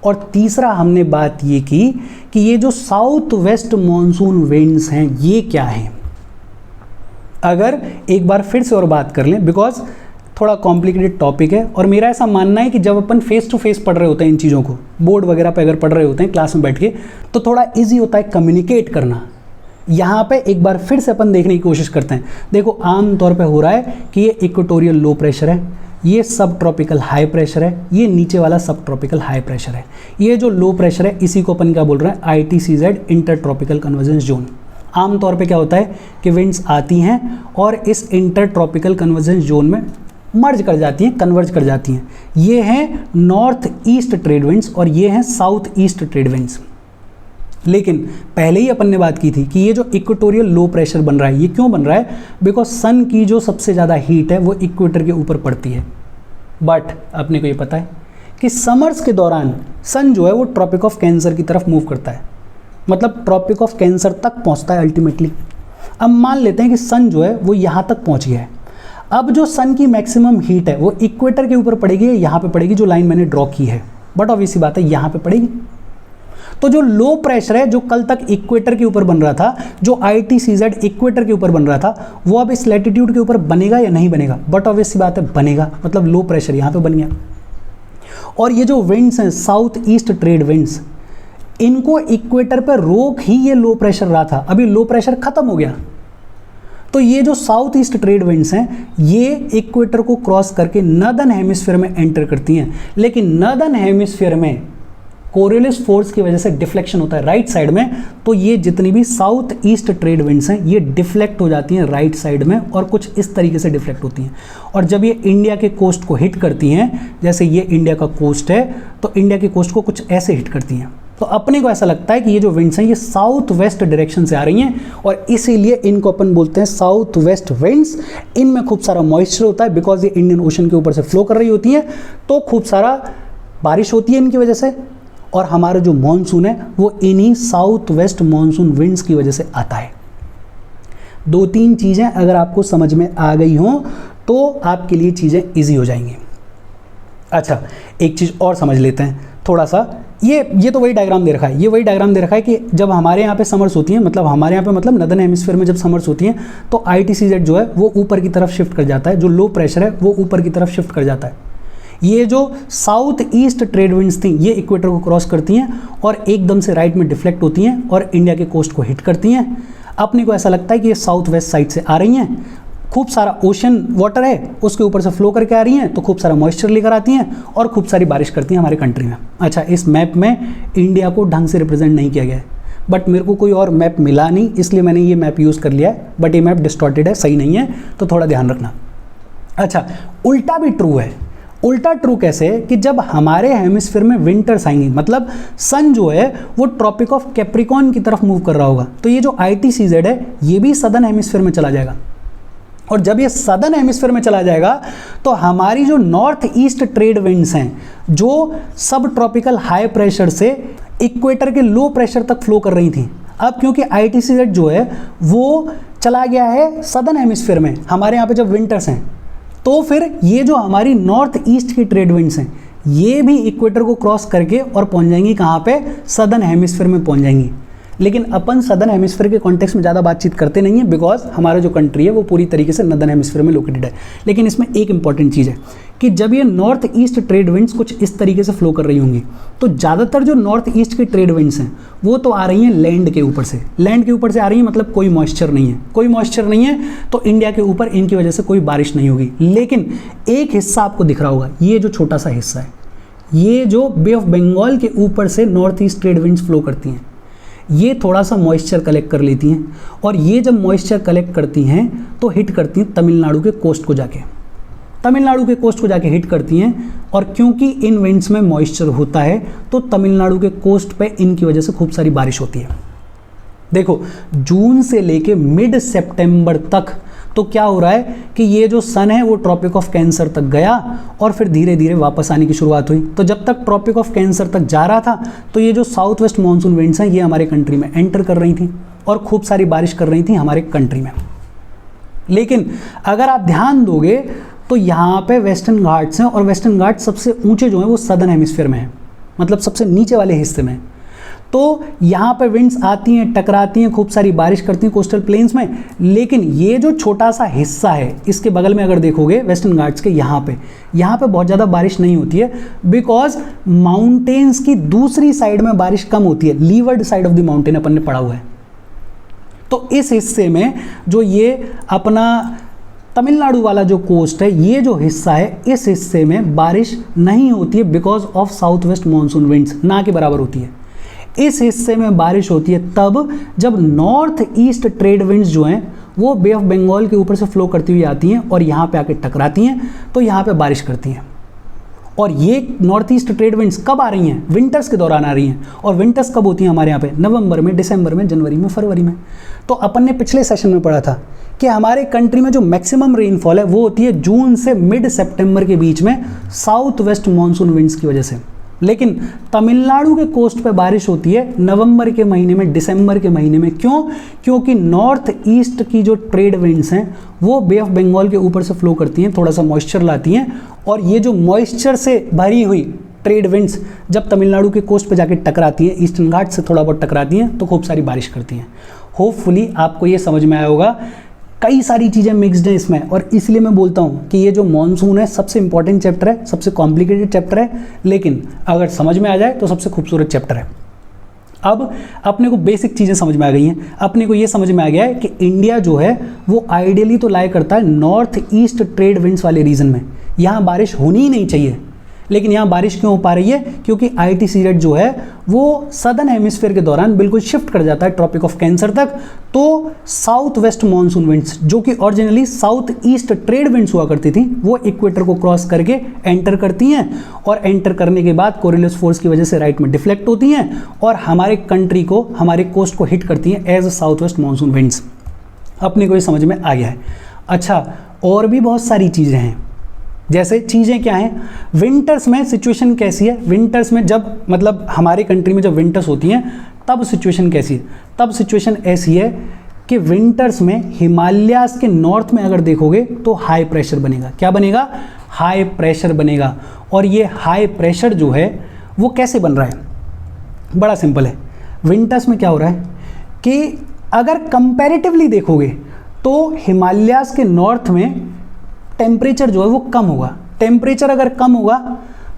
और तीसरा हमने बात ये की कि ये जो साउथ वेस्ट मॉनसून विंड्स हैं ये क्या हैं। अगर एक बार फिर से और बात कर लें, बिकॉज थोड़ा कॉम्प्लिकेटेड टॉपिक है, और मेरा ऐसा मानना है कि जब अपन फेस टू फेस पढ़ रहे होते हैं इन चीज़ों को, बोर्ड वगैरह पे अगर पढ़ रहे होते हैं क्लास में बैठ के, तो थोड़ा इजी होता है कम्युनिकेट करना। यहाँ पे एक बार फिर से अपन देखने की कोशिश करते हैं। देखो आम तौर पे हो रहा है कि ये इक्वेटोरियल लो प्रेशर है, ये सब ट्रॉपिकल हाई प्रेशर है, ये नीचे वाला सब ट्रॉपिकल हाई प्रेशर है। ये जो लो प्रेशर है इसी को अपन क्या बोल रहे हैं? ITCZ, inter tropical convergence zone. आमतौर पे क्या होता है कि विंड्स आती हैं और इस इंटर ट्रॉपिकल कन्वर्जेंस जोन में मर्ज कर जाती हैं, कन्वर्ज कर जाती हैं। ये हैं नॉर्थ ईस्ट ट्रेड विंड्स और ये हैं साउथ ईस्ट ट्रेड विंड्स। लेकिन पहले ही अपन ने बात की थी कि ये जो इक्वेटोरियल लो प्रेशर बन रहा है, ये क्यों बन रहा है? बिकॉज सन की जो सबसे ज़्यादा हीट है वो इक्वेटर के ऊपर पड़ती है। बट अपने को ये पता है कि समर्स के दौरान सन जो है वो ट्रॉपिक ऑफ कैंसर की तरफ मूव करता है, मतलब ट्रॉपिक ऑफ कैंसर तक पहुंचता है अल्टीमेटली। अब मान लेते हैं कि सन जो है वो यहाँ तक पहुँच गया है। अब जो सन की मैक्सिमम हीट है वो इक्वेटर के ऊपर पड़ेगी, यहाँ पे पड़ेगी, जो लाइन मैंने ड्रॉ की है। बट ऑब्वियसली बात है यहाँ पे पड़ेगी। तो जो लो प्रेशर है जो कल तक इक्वेटर के ऊपर बन रहा था, जो ITCZ इक्वेटर के ऊपर बन रहा था, वो अब इस लैटिट्यूड के ऊपर बनेगा या नहीं बनेगा? बट ऑब्वियसली बात है बनेगा, मतलब लो प्रेशर यहाँ पे बन गया। और ये जो विंड्स हैं साउथ ईस्ट ट्रेड विंड्स, इनको इक्वेटर पर रोक ही ये लो प्रेशर रहा था, अभी लो प्रेशर खत्म हो गया। तो ये जो साउथ ईस्ट ट्रेड विंड्स हैं ये इक्वेटर को क्रॉस करके नॉर्दर्न हेमिस्फीयर में एंटर करती हैं, लेकिन नॉर्दर्न हेमिस्फीयर में कोरियोलिस फोर्स की वजह से डिफ्लेक्शन होता है राइट साइड में, तो ये जितनी भी साउथ ईस्ट ट्रेड विंड्स हैं ये डिफ्लेक्ट हो जाती हैं राइट साइड में और कुछ इस तरीके से डिफ्लेक्ट होती हैं। और जब ये इंडिया के कोस्ट को हिट करती हैं, जैसे ये इंडिया का कोस्ट है, तो इंडिया के कोस्ट को कुछ ऐसे हिट करती हैं, तो अपने को ऐसा लगता है कि ये जो विंड्स हैं ये साउथ वेस्ट डायरेक्शन से आ रही हैं और इसीलिए इनको अपन बोलते हैं साउथ वेस्ट विंड्स। इनमें खूब सारा मॉइस्चर होता है बिकॉज ये इंडियन ओशन के ऊपर से फ्लो कर रही होती हैं, तो खूब सारा बारिश होती है इनकी वजह से। और हमारा जो मॉनसून है वो इन्हीं साउथ वेस्ट मॉनसून विंड्स की वजह से आता है। 2-3 चीज़ें अगर आपको समझ में आ गई हों तो आपके लिए चीज़ें ईजी हो जाएंगी। अच्छा, एक चीज़ और समझ लेते हैं थोड़ा सा। ये तो वही डायग्राम दे रखा है, ये वही डायग्राम दे रखा है कि जब हमारे यहाँ पे समर्स होती हैं, मतलब हमारे यहाँ पे मतलब नॉर्दर्न हेमिस्फीयर में जब समर्स होती हैं तो ITCZ जो है वो ऊपर की तरफ शिफ्ट कर जाता है, जो लो प्रेशर है वो ऊपर की तरफ शिफ्ट कर जाता है। ये जो साउथ ईस्ट ट्रेड विंड्स थी ये इक्वेटर को क्रॉस करती हैं और एकदम से राइट में डिफ्लेक्ट होती हैं और इंडिया के कोस्ट को हिट करती हैं। अपने को ऐसा लगता है कि ये साउथ वेस्ट साइड से आ रही हैं, खूब सारा ओशन वाटर है उसके ऊपर से फ्लो करके आ रही हैं, तो खूब सारा मॉइस्चर लेकर आती हैं और खूब सारी बारिश करती हैं हमारे कंट्री में। अच्छा, इस मैप में इंडिया को ढंग से रिप्रेजेंट नहीं किया गया है, बट मेरे को कोई और मैप मिला नहीं इसलिए मैंने ये मैप यूज़ कर लिया है, बट ये मैप डिस्टॉर्टेड है, सही नहीं है, तो थोड़ा ध्यान रखना। अच्छा, उल्टा भी ट्रू है। उल्टा ट्रू कैसे है कि जब हमारे हेमिस्फीयर में विंटर्स आएंगी, मतलब सन जो है वो ट्रॉपिक ऑफ कैप्रिकॉर्न की तरफ मूव कर रहा होगा, तो ये जो ITCZ है ये भी सदर्न हेमिस्फीयर में चला जाएगा। और जब ये सदर्न हेमिस्फीयर में चला जाएगा तो हमारी जो नॉर्थ ईस्ट ट्रेड विंड्स हैं जो सब ट्रॉपिकल हाई प्रेशर से इक्वेटर के लो प्रेशर तक फ्लो कर रही थी, अब क्योंकि ITCZ जो है वो चला गया है सदर्न हेमिस्फीयर में, हमारे यहाँ पे जब विंटर्स हैं, तो फिर ये जो हमारी नॉर्थ ईस्ट की ट्रेड विंड्स हैं ये भी इक्वेटर को क्रॉस करके और पहुंच जाएंगी कहाँ पे? सदर्न हेमिस्फीयर में पहुंच जाएंगी। लेकिन अपन सदर्न हेमिस्फीयर के कॉन्टेक्स्ट में ज़्यादा बातचीत करते नहीं है बिकॉज हमारा जो कंट्री है वो पूरी तरीके से नॉर्दर्न हेमिस्फीयर में लोकेटेड है। लेकिन इसमें एक इंपॉर्टेंट चीज़ है कि जब ये नॉर्थ ईस्ट ट्रेड विंड्स कुछ इस तरीके से फ्लो कर रही होंगी तो ज़्यादातर जो नॉर्थ ईस्ट की ट्रेड विंड्स हैं वो तो आ रही हैं लैंड के ऊपर से, लैंड के ऊपर से आ रही हैं, मतलब कोई मॉइस्चर नहीं है, कोई मॉइस्चर नहीं है तो इंडिया के ऊपर इनकी वजह से कोई बारिश नहीं होगी। लेकिन एक हिस्सा आपको दिख रहा होगा, ये जो छोटा सा हिस्सा है, ये जो बे ऑफ बंगाल के ऊपर से north east trade winds flow करती हैं, ये थोड़ा सा मॉइस्चर कलेक्ट कर लेती हैं और ये जब मॉइस्चर कलेक्ट करती हैं तो हिट करती हैं तमिलनाडु के कोस्ट को जाके, तमिलनाडु के कोस्ट को जाके हिट करती हैं। और क्योंकि इन विंड्स में मॉइस्चर होता है तो तमिलनाडु के कोस्ट पे इनकी वजह से खूब सारी बारिश होती है। देखो, जून से लेके मिड सितंबर तक तो क्या हो रहा है कि ये जो सन है वो ट्रॉपिक ऑफ कैंसर तक गया और फिर धीरे धीरे वापस आने की शुरुआत हुई। तो जब तक ट्रॉपिक ऑफ कैंसर तक जा रहा था तो ये जो साउथ वेस्ट मानसून विंड्स हैं ये हमारे कंट्री में एंटर कर रही थी और खूब सारी बारिश कर रही थी हमारे कंट्री में। लेकिन अगर आप ध्यान दोगे तो यहाँ पे वेस्टर्न घाट्स हैं और वेस्टर्न घाट्स सबसे ऊंचे जो हैं वो सदर्न हेमिस्फीयर में है, मतलब सबसे नीचे वाले हिस्से में। तो यहाँ पे विंड्स आती हैं, टकराती हैं, खूब सारी बारिश करती हैं कोस्टल प्लेन्स में। लेकिन ये जो छोटा सा हिस्सा है इसके बगल में अगर देखोगे वेस्टर्न घाट्स के यहाँ पे बहुत ज़्यादा बारिश नहीं होती है बिकॉज माउंटेन्स की दूसरी साइड में बारिश कम होती है, leeward side of the mountain अपन ने पढ़ा हुआ है। तो इस हिस्से में जो ये अपना तमिलनाडु वाला जो कोस्ट है, ये जो हिस्सा है, इस हिस्से में बारिश नहीं होती है because of south west monsoon winds, ना के बराबर होती है। इस हिस्से में बारिश होती है तब जब नॉर्थ ईस्ट ट्रेड विंड्स जो हैं वो बे ऑफ बंगाल के ऊपर से फ्लो करती हुई आती हैं और यहाँ पे आके टकराती हैं तो यहाँ पे बारिश करती हैं। और ये नॉर्थ ईस्ट ट्रेड विंड्स कब आ रही हैं? विंटर्स के दौरान आ रही हैं। और विंटर्स कब होती हैं हमारे यहाँ पे? नवंबर में, दिसंबर में, जनवरी में, फरवरी में। तो अपन ने पिछले सेशन में पढ़ा था कि हमारे कंट्री में जो मैक्सिमम रेनफॉल है वो होती है जून से मिड सितंबर के बीच में साउथ वेस्ट मानसून विंड्स की वजह से। लेकिन तमिलनाडु के कोस्ट पे बारिश होती है नवंबर के महीने में, दिसंबर के महीने में। क्यों? क्योंकि नॉर्थ ईस्ट की जो ट्रेड विंड्स हैं वो बे ऑफ बंगाल के ऊपर से फ्लो करती हैं, थोड़ा सा मॉइस्चर लाती हैं और ये जो मॉइस्चर से भरी हुई ट्रेड विंड्स जब तमिलनाडु के कोस्ट पे जाके टकराती हैं, ईस्टर्न घाट से थोड़ा बहुत टकराती हैं तो खूब सारी बारिश करती हैं। होपफुली आपको ये समझ में आया होगा। कई सारी चीज़ें मिक्सड हैं इसमें, और इसलिए मैं बोलता हूँ कि ये जो मॉनसून है सबसे इंपॉर्टेंट चैप्टर है, सबसे कॉम्प्लिकेटेड चैप्टर है, लेकिन अगर समझ में आ जाए तो सबसे खूबसूरत चैप्टर है। अब अपने को बेसिक चीज़ें समझ में आ गई हैं। अपने को ये समझ में आ गया है कि इंडिया जो है वो आइडियली तो लाई करता है नॉर्थ ईस्ट ट्रेड विंड्स वाले रीजन में। यहाँ बारिश होनी ही नहीं चाहिए, लेकिन यहाँ बारिश क्यों हो पा रही है? क्योंकि आईटी सीरेट जो है वो सदर्न हेमिस्फीयर के दौरान बिल्कुल शिफ्ट कर जाता है ट्रॉपिक ऑफ कैंसर तक। तो साउथ वेस्ट मानसून विंड्स जो कि originally south east trade winds हुआ करती थी, वो इक्वेटर को क्रॉस करके एंटर करती हैं, और एंटर करने के बाद कोरियोलिस फोर्स की वजह से राइट में डिफ्लेक्ट होती हैं और हमारे कंट्री को, हमारे कोस्ट को हिट करती हैं as south west monsoon winds. अपने को ये समझ में आ गया है। अच्छा, और भी बहुत सारी चीज़ें हैं। जैसे चीज़ें क्या हैं? विंटर्स में सिचुएशन कैसी है? विंटर्स में जब मतलब हमारे कंट्री में जब विंटर्स होती हैं तब सिचुएशन कैसी है? तब सिचुएशन ऐसी है कि विंटर्स में हिमालयाज के नॉर्थ में अगर देखोगे तो हाई प्रेशर बनेगा। क्या बनेगा? हाई प्रेशर बनेगा। और ये हाई प्रेशर जो है वो कैसे बन रहा है? बड़ा सिंपल है। विंटर्स में क्या हो रहा है कि अगर कंपैरेटिवली देखोगे तो हिमालयाज के नॉर्थ में टेम्परेचर जो है वो कम होगा। टेम्परेचर अगर कम होगा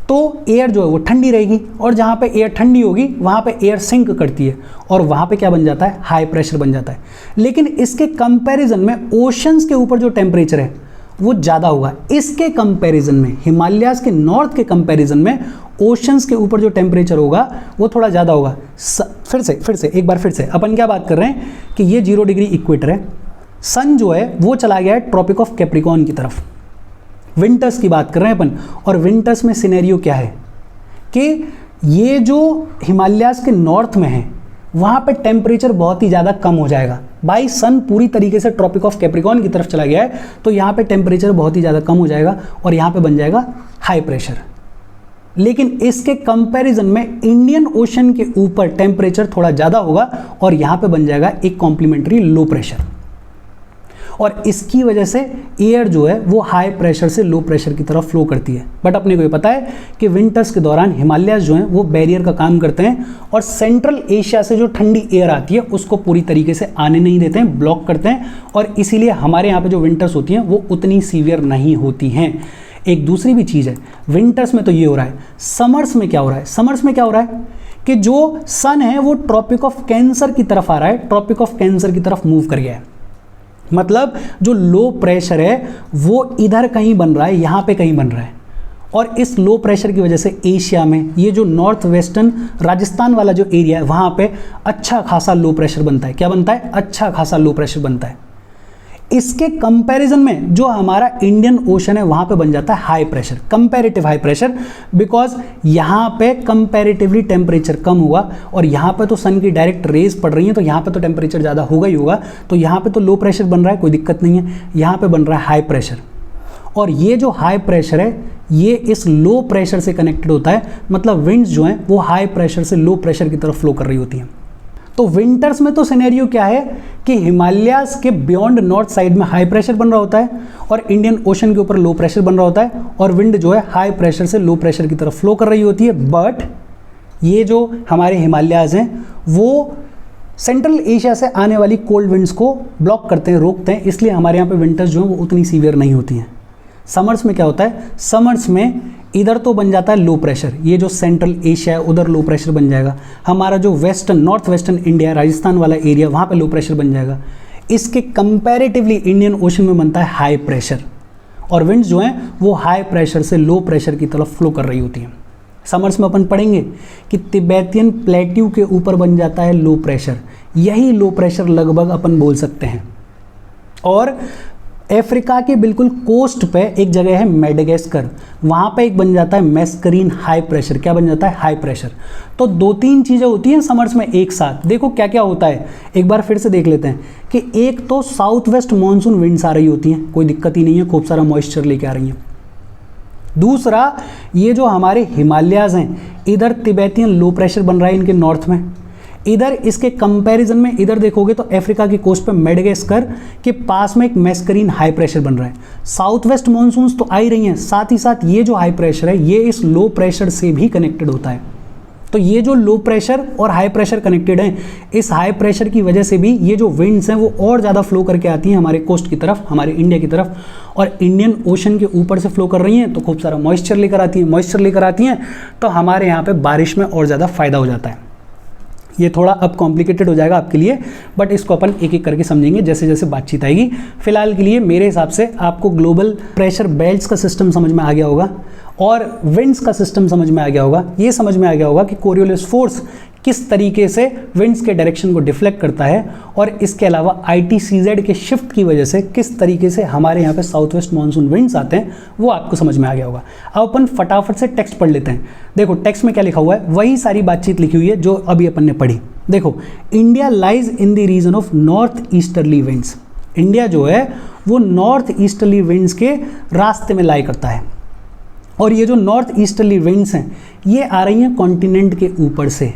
तो एयर जो है वो ठंडी रहेगी, और जहाँ पे एयर ठंडी होगी वहाँ पे एयर सिंक करती है, और वहाँ पे क्या बन जाता है? हाई प्रेशर बन जाता है। लेकिन इसके कंपैरिजन में ओशंस के ऊपर जो टेम्परेचर है वो ज़्यादा होगा। इसके कंपैरिजन में, हिमालयाज के नॉर्थ के कंपैरिजन में ओशंस के ऊपर जो टेम्परेचर होगा वो थोड़ा ज़्यादा होगा। फिर से एक बार फिर से अपन क्या बात कर रहे हैं कि ये 0 डिग्री इक्वेटर है, सन जो है वो चला गया है ट्रॉपिक ऑफ कैप्रिकॉर्न की तरफ। विंटर्स की बात कर रहे हैं अपन, और विंटर्स में सिनेरियो क्या है कि ये जो हिमालयाज के नॉर्थ में है वहाँ पे टेम्परेचर बहुत ही ज़्यादा कम हो जाएगा। भाई सन पूरी तरीके से ट्रॉपिक ऑफ कैप्रिकॉर्न की तरफ चला गया है, तो यहाँ पे टेम्परेचर बहुत ही ज़्यादा कम हो जाएगा और यहाँ पे बन जाएगा हाई प्रेशर। लेकिन इसके कंपैरिजन में इंडियन ओशन के ऊपर टेम्परेचर थोड़ा ज़्यादा होगा और यहाँ पे बन जाएगा एक कॉम्प्लीमेंट्री लो प्रेशर, और इसकी वजह से एयर जो है वो हाई प्रेशर से लो प्रेशर की तरफ फ्लो करती है। बट अपने को ये पता है कि विंटर्स के दौरान हिमालयाज जो हैं वो बैरियर का काम करते हैं, और सेंट्रल एशिया से जो ठंडी एयर आती है उसको पूरी तरीके से आने नहीं देते हैं, ब्लॉक करते हैं, और इसीलिए हमारे यहाँ पे जो विंटर्स होती हैं वो उतनी सीवियर नहीं होती हैं। एक दूसरी भी चीज़ है, विंटर्स में तो ये हो रहा है। समर्स में क्या हो रहा है? समर्स में क्या हो रहा है कि जो सन है वो ट्रॉपिक ऑफ कैंसर की तरफ आ रहा है, ट्रॉपिक ऑफ कैंसर की तरफ मूव कर गया है। मतलब जो लो प्रेशर है वो इधर कहीं बन रहा है, यहाँ पे कहीं बन रहा है, और इस लो प्रेशर की वजह से एशिया में ये जो नॉर्थ वेस्टर्न राजस्थान वाला जो एरिया है वहाँ पे अच्छा खासा लो प्रेशर बनता है। क्या बनता है? अच्छा खासा लो प्रेशर बनता है। इसके कंपैरिजन में जो हमारा इंडियन ओशन है वहाँ पे बन जाता है high pressure, comparative high pressure, because यहाँ पे कंपैरेटिवली टेम्परेचर कम हुआ, और यहाँ पे तो सन की डायरेक्ट रेज पड़ रही है, तो यहाँ पे तो टेम्परेचर ज़्यादा होगा ही होगा, तो यहाँ पे तो लो प्रेशर बन रहा है, कोई दिक्कत नहीं है। यहाँ पे बन रहा है हाई प्रेशर, और ये जो हाई प्रेशर है ये इस लो प्रेशर से कनेक्टेड होता है। मतलब विंड्स जो हैं वो हाई प्रेशर से लो प्रेशर की तरफ फ्लो कर रही होती हैं। तो विंटर्स में तो सिनेरियो क्या है कि हिमालयाज के बियॉन्ड नॉर्थ साइड में हाई प्रेशर बन रहा होता है, और इंडियन ओशन के ऊपर लो प्रेशर बन रहा होता है, और विंड जो है हाई प्रेशर से लो प्रेशर की तरफ फ्लो कर रही होती है। बट ये जो हमारे हिमालयाज हैं वो सेंट्रल एशिया से आने वाली कोल्ड विंड्स को ब्लॉक करते हैं, रोकते हैं, इसलिए हमारे यहाँ पे विंटर्स जो हैं वो उतनी सीवियर नहीं होती हैं। समर्स में क्या होता है? समर्स में इधर तो बन जाता है लो प्रेशर, ये जो सेंट्रल एशिया है उधर लो प्रेशर बन जाएगा। हमारा जो western north western India Rajasthan वाला एरिया वहाँ पे लो प्रेशर बन जाएगा। इसके कंपैरेटिवली इंडियन ओशन में बनता है हाई प्रेशर, और विंड्स जो हैं वो हाई प्रेशर से लो प्रेशर की तरफ फ्लो कर रही होती हैं। समर्स में अपन पढ़ेंगे कि तिब्बतियन प्लेट्यू के ऊपर बन जाता है लो प्रेशर, यही लो प्रेशर लगभग अपन बोल सकते हैं। और अफ्रीका के बिल्कुल कोस्ट पे एक जगह है मेडागास्कर, वहाँ पे एक बन जाता है मैस्करीन हाई प्रेशर। क्या बन जाता है? High pressure. तो 2-3 चीज़ें होती हैं समर्स में एक साथ। देखो क्या क्या होता है, एक बार फिर से देख लेते हैं कि एक तो साउथ वेस्ट मानसून विंड्स आ रही होती हैं, कोई दिक्कत ही नहीं है, खूब सारा मॉइस्चर लेके आ रही हैं। दूसरा, ये जो हमारे हिमालयाज हैं इधर तिब्बतियन लो प्रेशर बन रहा है इनके नॉर्थ में, इधर इसके कंपैरिजन में इधर देखोगे तो अफ्रीका की कोस्ट पे मेडागास्कर के पास में एक मैस्करीन हाई प्रेशर बन रहा है। साउथ वेस्ट मानसून्स तो आ ही रही हैं, साथ ही साथ ये जो हाई प्रेशर है ये इस लो प्रेशर से भी कनेक्टेड होता है। तो ये जो लो प्रेशर और हाई प्रेशर कनेक्टेड हैं, इस हाई प्रेशर की वजह से भी ये जो विंड्स हैं वो और ज़्यादा फ्लो करके आती हैं हमारे कोस्ट की तरफ, हमारे इंडिया की तरफ, और इंडियन ओशन के ऊपर से फ्लो कर रही हैं तो खूब सारा मॉइस्चर लेकर आती हैं तो हमारे यहाँ पे बारिश में और ज़्यादा फायदा हो जाता है। ये थोड़ा अब कॉम्प्लिकेटेड हो जाएगा आपके लिए, बट इसको अपन एक एक करके समझेंगे जैसे जैसे बातचीत आएगी। फिलहाल के लिए मेरे हिसाब से आपको ग्लोबल प्रेशर बेल्ट्स का सिस्टम समझ में आ गया होगा और विंड्स का सिस्टम समझ में आ गया होगा। ये समझ में आ गया होगा कि कोरियोलिस फोर्स किस तरीके से विंड्स के डायरेक्शन को डिफ्लेक्ट करता है, और इसके अलावा ITCZ के शिफ्ट की वजह से किस तरीके से हमारे यहाँ पे साउथ वेस्ट मानसून विंड्स आते हैं, वो आपको समझ में आ गया होगा। अब अपन फटाफट से टेक्स्ट पढ़ लेते हैं। देखो टेक्स्ट में क्या लिखा हुआ है, वही सारी बातचीत लिखी हुई है जो अभी अपन ने पढ़ी। देखो, India lies in the region of north easterly winds. India जो है वो नॉर्थ ईस्टर्ली विंड्स के रास्ते में लाई करता है, और ये जो नॉर्थ ईस्टर्ली विंड्स हैं ये आ रही हैं कॉन्टिनेंट के ऊपर से।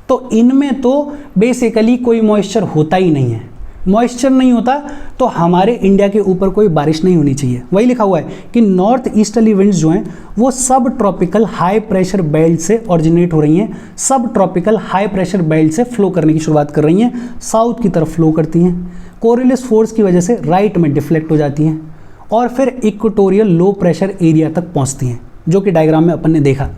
तो इनमें तो बेसिकली कोई मॉइस्चर होता ही नहीं है। मॉइस्चर नहीं होता तो हमारे इंडिया के ऊपर कोई बारिश नहीं होनी चाहिए। वही लिखा हुआ है कि नॉर्थ ईस्टर्ली विंड्स जो हैं वो सब ट्रॉपिकल हाई प्रेशर बेल्ट से ऑरिजिनेट हो रही हैं, सब ट्रॉपिकल हाई प्रेशर बेल्ट से फ्लो करने की शुरुआत कर रही हैं, साउथ की तरफ फ्लो करती हैं, कोरियोलिस फोर्स की वजह से राइट में डिफ्लेक्ट हो जाती हैं और फिर इक्वेटोरियल लो प्रेशर एरिया तक पहुंचती हैं, जो कि डायग्राम में अपन ने देखा।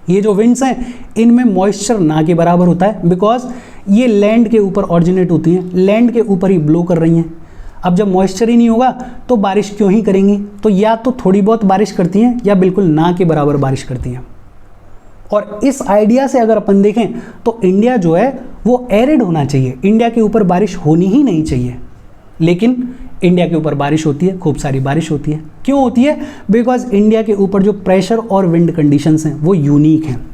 ये जो विंड्स हैं इनमें मॉइस्चर ना के बराबर होता है, बिकॉज ये लैंड के ऊपर ऑरिजिनेट होती हैं, लैंड के ऊपर ही ब्लो कर रही हैं। अब जब मॉइस्चर ही नहीं होगा तो बारिश क्यों ही करेंगी, तो या तो थोड़ी बहुत बारिश करती हैं या बिल्कुल ना के बराबर बारिश करती हैं। और इस आइडिया से अगर अपन देखें तो इंडिया जो है वो एरिड होना चाहिए, इंडिया के ऊपर बारिश होनी ही नहीं चाहिए, लेकिन इंडिया के ऊपर बारिश होती है, खूब सारी बारिश होती है। क्यों होती है? बिकॉज इंडिया के ऊपर जो प्रेशर और विंड कंडीशंस हैं वो यूनिक हैं।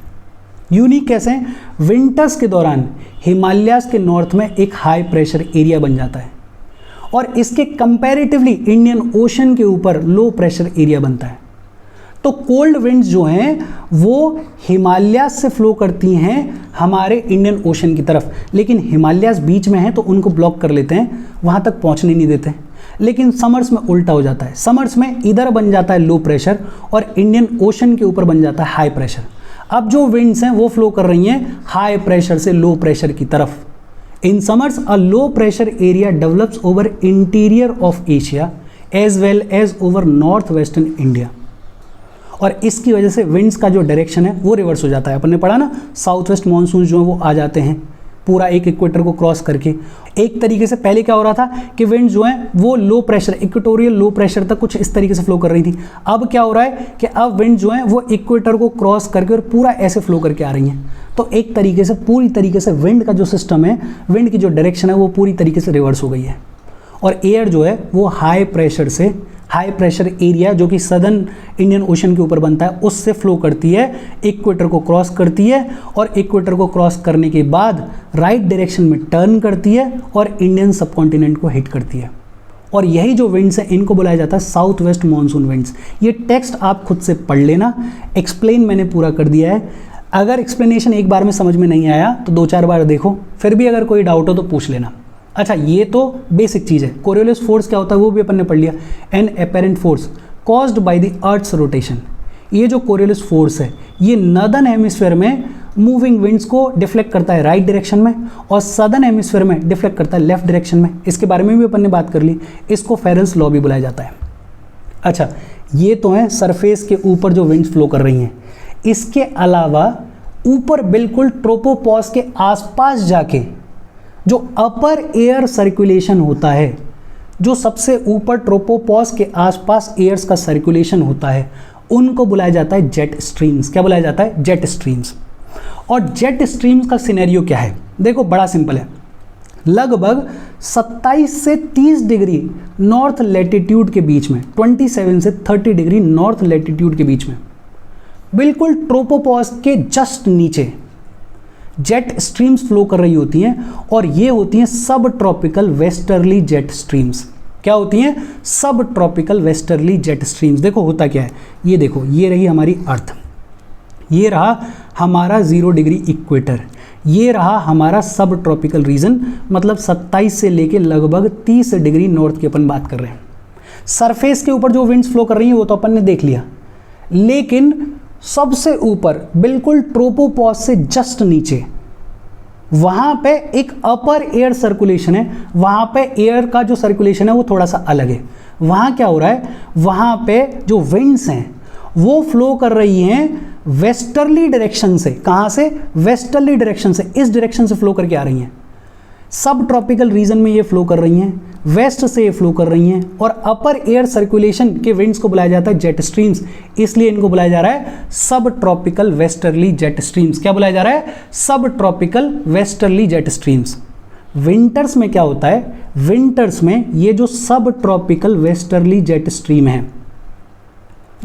यूनिक कैसे हैं? विंटर्स के दौरान हिमालयाज के नॉर्थ में एक हाई प्रेशर एरिया बन जाता है और इसके कंपैरेटिवली इंडियन ओशन के ऊपर लो प्रेशर एरिया बनता है। तो कोल्ड विंड्स जो हैं वो हिमालयाज से फ्लो करती हैं हमारे इंडियन ओशन की तरफ, लेकिन हिमालयाज बीच में हैं तो उनको ब्लॉक कर लेते हैं, वहाँ तक पहुँचने नहीं देते। लेकिन समर्स में उल्टा हो जाता है, समर्स में इधर बन जाता है लो प्रेशर और इंडियन ओशन के ऊपर बन जाता है हाई प्रेशर। अब जो विंड्स हैं वो फ्लो कर रही हैं हाई प्रेशर से लो प्रेशर की तरफ। In summers a low pressure area develops over interior of Asia as well as over north western India, और इसकी वजह से विंड्स का जो डायरेक्शन है वो रिवर्स हो जाता है। अपन ने पढ़ा ना, साउथ वेस्ट मानसून जो है वो आ जाते हैं पूरा एक इक्वेटर को क्रॉस करके। एक तरीके से पहले क्या हो रहा था कि विंड जो है वो low pressure, equatorial low pressure तक कुछ इस तरीके से फ्लो कर रही थी। अब क्या हो रहा है कि अब विंड जो है वो इक्वेटर को क्रॉस करके और पूरा ऐसे फ्लो करके आ रही हैं। तो एक तरीके से पूरी तरीके से विंड का जो सिस्टम है, विंड की जो डायरेक्शन है वो पूरी तरीके से रिवर्स हो गई है, और एयर जो है वो हाई प्रेशर से, हाई प्रेशर एरिया जो कि सदर्न इंडियन ओशन के ऊपर बनता है उससे फ्लो करती है, इक्वेटर को क्रॉस करती है, और इक्वेटर को क्रॉस करने के बाद राइट डायरेक्शन में टर्न करती है और इंडियन सबकॉन्टिनेंट को हिट करती है। और यही जो विंड्स हैं इनको बुलाया जाता है साउथ वेस्ट मानसून विंड्स। ये टेक्स्ट आप खुद से पढ़ लेना, एक्सप्लेन मैंने पूरा कर दिया है। अगर एक्सप्लेनेशन एक बार में समझ में नहीं आया तो 2-4 बार देखो, फिर भी अगर कोई डाउट हो तो पूछ लेना। अच्छा, ये तो बेसिक चीज़ है। कोरियोलिस फोर्स क्या होता है वो भी अपन ने पढ़ लिया। An apparent force caused by the earth's rotation. ये जो कोरियोलिस फोर्स है ये नॉर्दर्न हेमिस्फीयर में मूविंग विंड्स को डिफ्लेक्ट करता है राइट डायरेक्शन में, और सदर्न हेमिस्फीयर में डिफ्लेक्ट करता है लेफ्ट डायरेक्शन में। इसके बारे में भी अपन ने बात कर ली। इसको फेरेल्स लॉ भी बुलाया जाता है। अच्छा, ये तो है सरफेस के ऊपर जो विंड्स फ्लो कर रही हैं। इसके अलावा ऊपर बिल्कुल ट्रोपोपॉज के आसपास जाके जो अपर एयर सर्कुलेशन होता है, जो सबसे ऊपर ट्रोपोपॉज के आसपास एयर्स का सर्कुलेशन होता है, उनको बुलाया जाता है जेट स्ट्रीम्स। क्या बुलाया जाता है? Jet streams. और जेट स्ट्रीम्स का सिनेरियो क्या है? देखो बड़ा सिंपल है। लगभग 27 से 30 डिग्री नॉर्थ लैटिट्यूड के बीच में, 27 से 30 डिग्री नॉर्थ लैटिट्यूड के बीच में, बिल्कुल ट्रोपोपॉज के जस्ट नीचे जेट स्ट्रीम्स फ्लो कर रही होती हैं, और ये होती हैं सब ट्रॉपिकल वेस्टर्ली जेट स्ट्रीम्स। क्या होती हैं? सब ट्रॉपिकल वेस्टर्ली जेट स्ट्रीम्स। देखो होता क्या है, ये देखो, ये रही हमारी अर्थ, ये रहा हमारा 0 डिग्री इक्वेटर, ये रहा हमारा सब ट्रॉपिकल रीजन, मतलब 27 से लेके लगभग 30 डिग्री नॉर्थ की अपन बात कर रहे हैं। सरफेस के ऊपर जो विंड्स फ्लो कर रही हैं वो तो अपन ने देख लिया, लेकिन सबसे ऊपर बिल्कुल ट्रोपोपॉज से जस्ट नीचे वहां पे एक अपर एयर सर्कुलेशन है। वहां पे एयर का जो सर्कुलेशन है वो थोड़ा सा अलग है। वहां क्या हो रहा है, वहां पे जो विंड्स हैं वो फ्लो कर रही हैं वेस्टर्ली डायरेक्शन से। कहां से? वेस्टर्ली डायरेक्शन से, इस डायरेक्शन से फ्लो करके आ रही हैं। सब ट्रॉपिकल रीजन में ये फ्लो कर रही हैं, वेस्ट से ये फ्लो कर रही हैं, और अपर एयर सर्कुलेशन के विंड्स को बुलाया जाता है जेट स्ट्रीम्स, इसलिए इनको बुलाया जा रहा है सब ट्रॉपिकल वेस्टर्ली जेट स्ट्रीम्स। क्या बुलाया जा रहा है? सब tropical westerly jet streams. Winters में क्या होता है? विंटर्स में ये जो सब ट्रॉपिकल वेस्टर्ली जेट स्ट्रीम है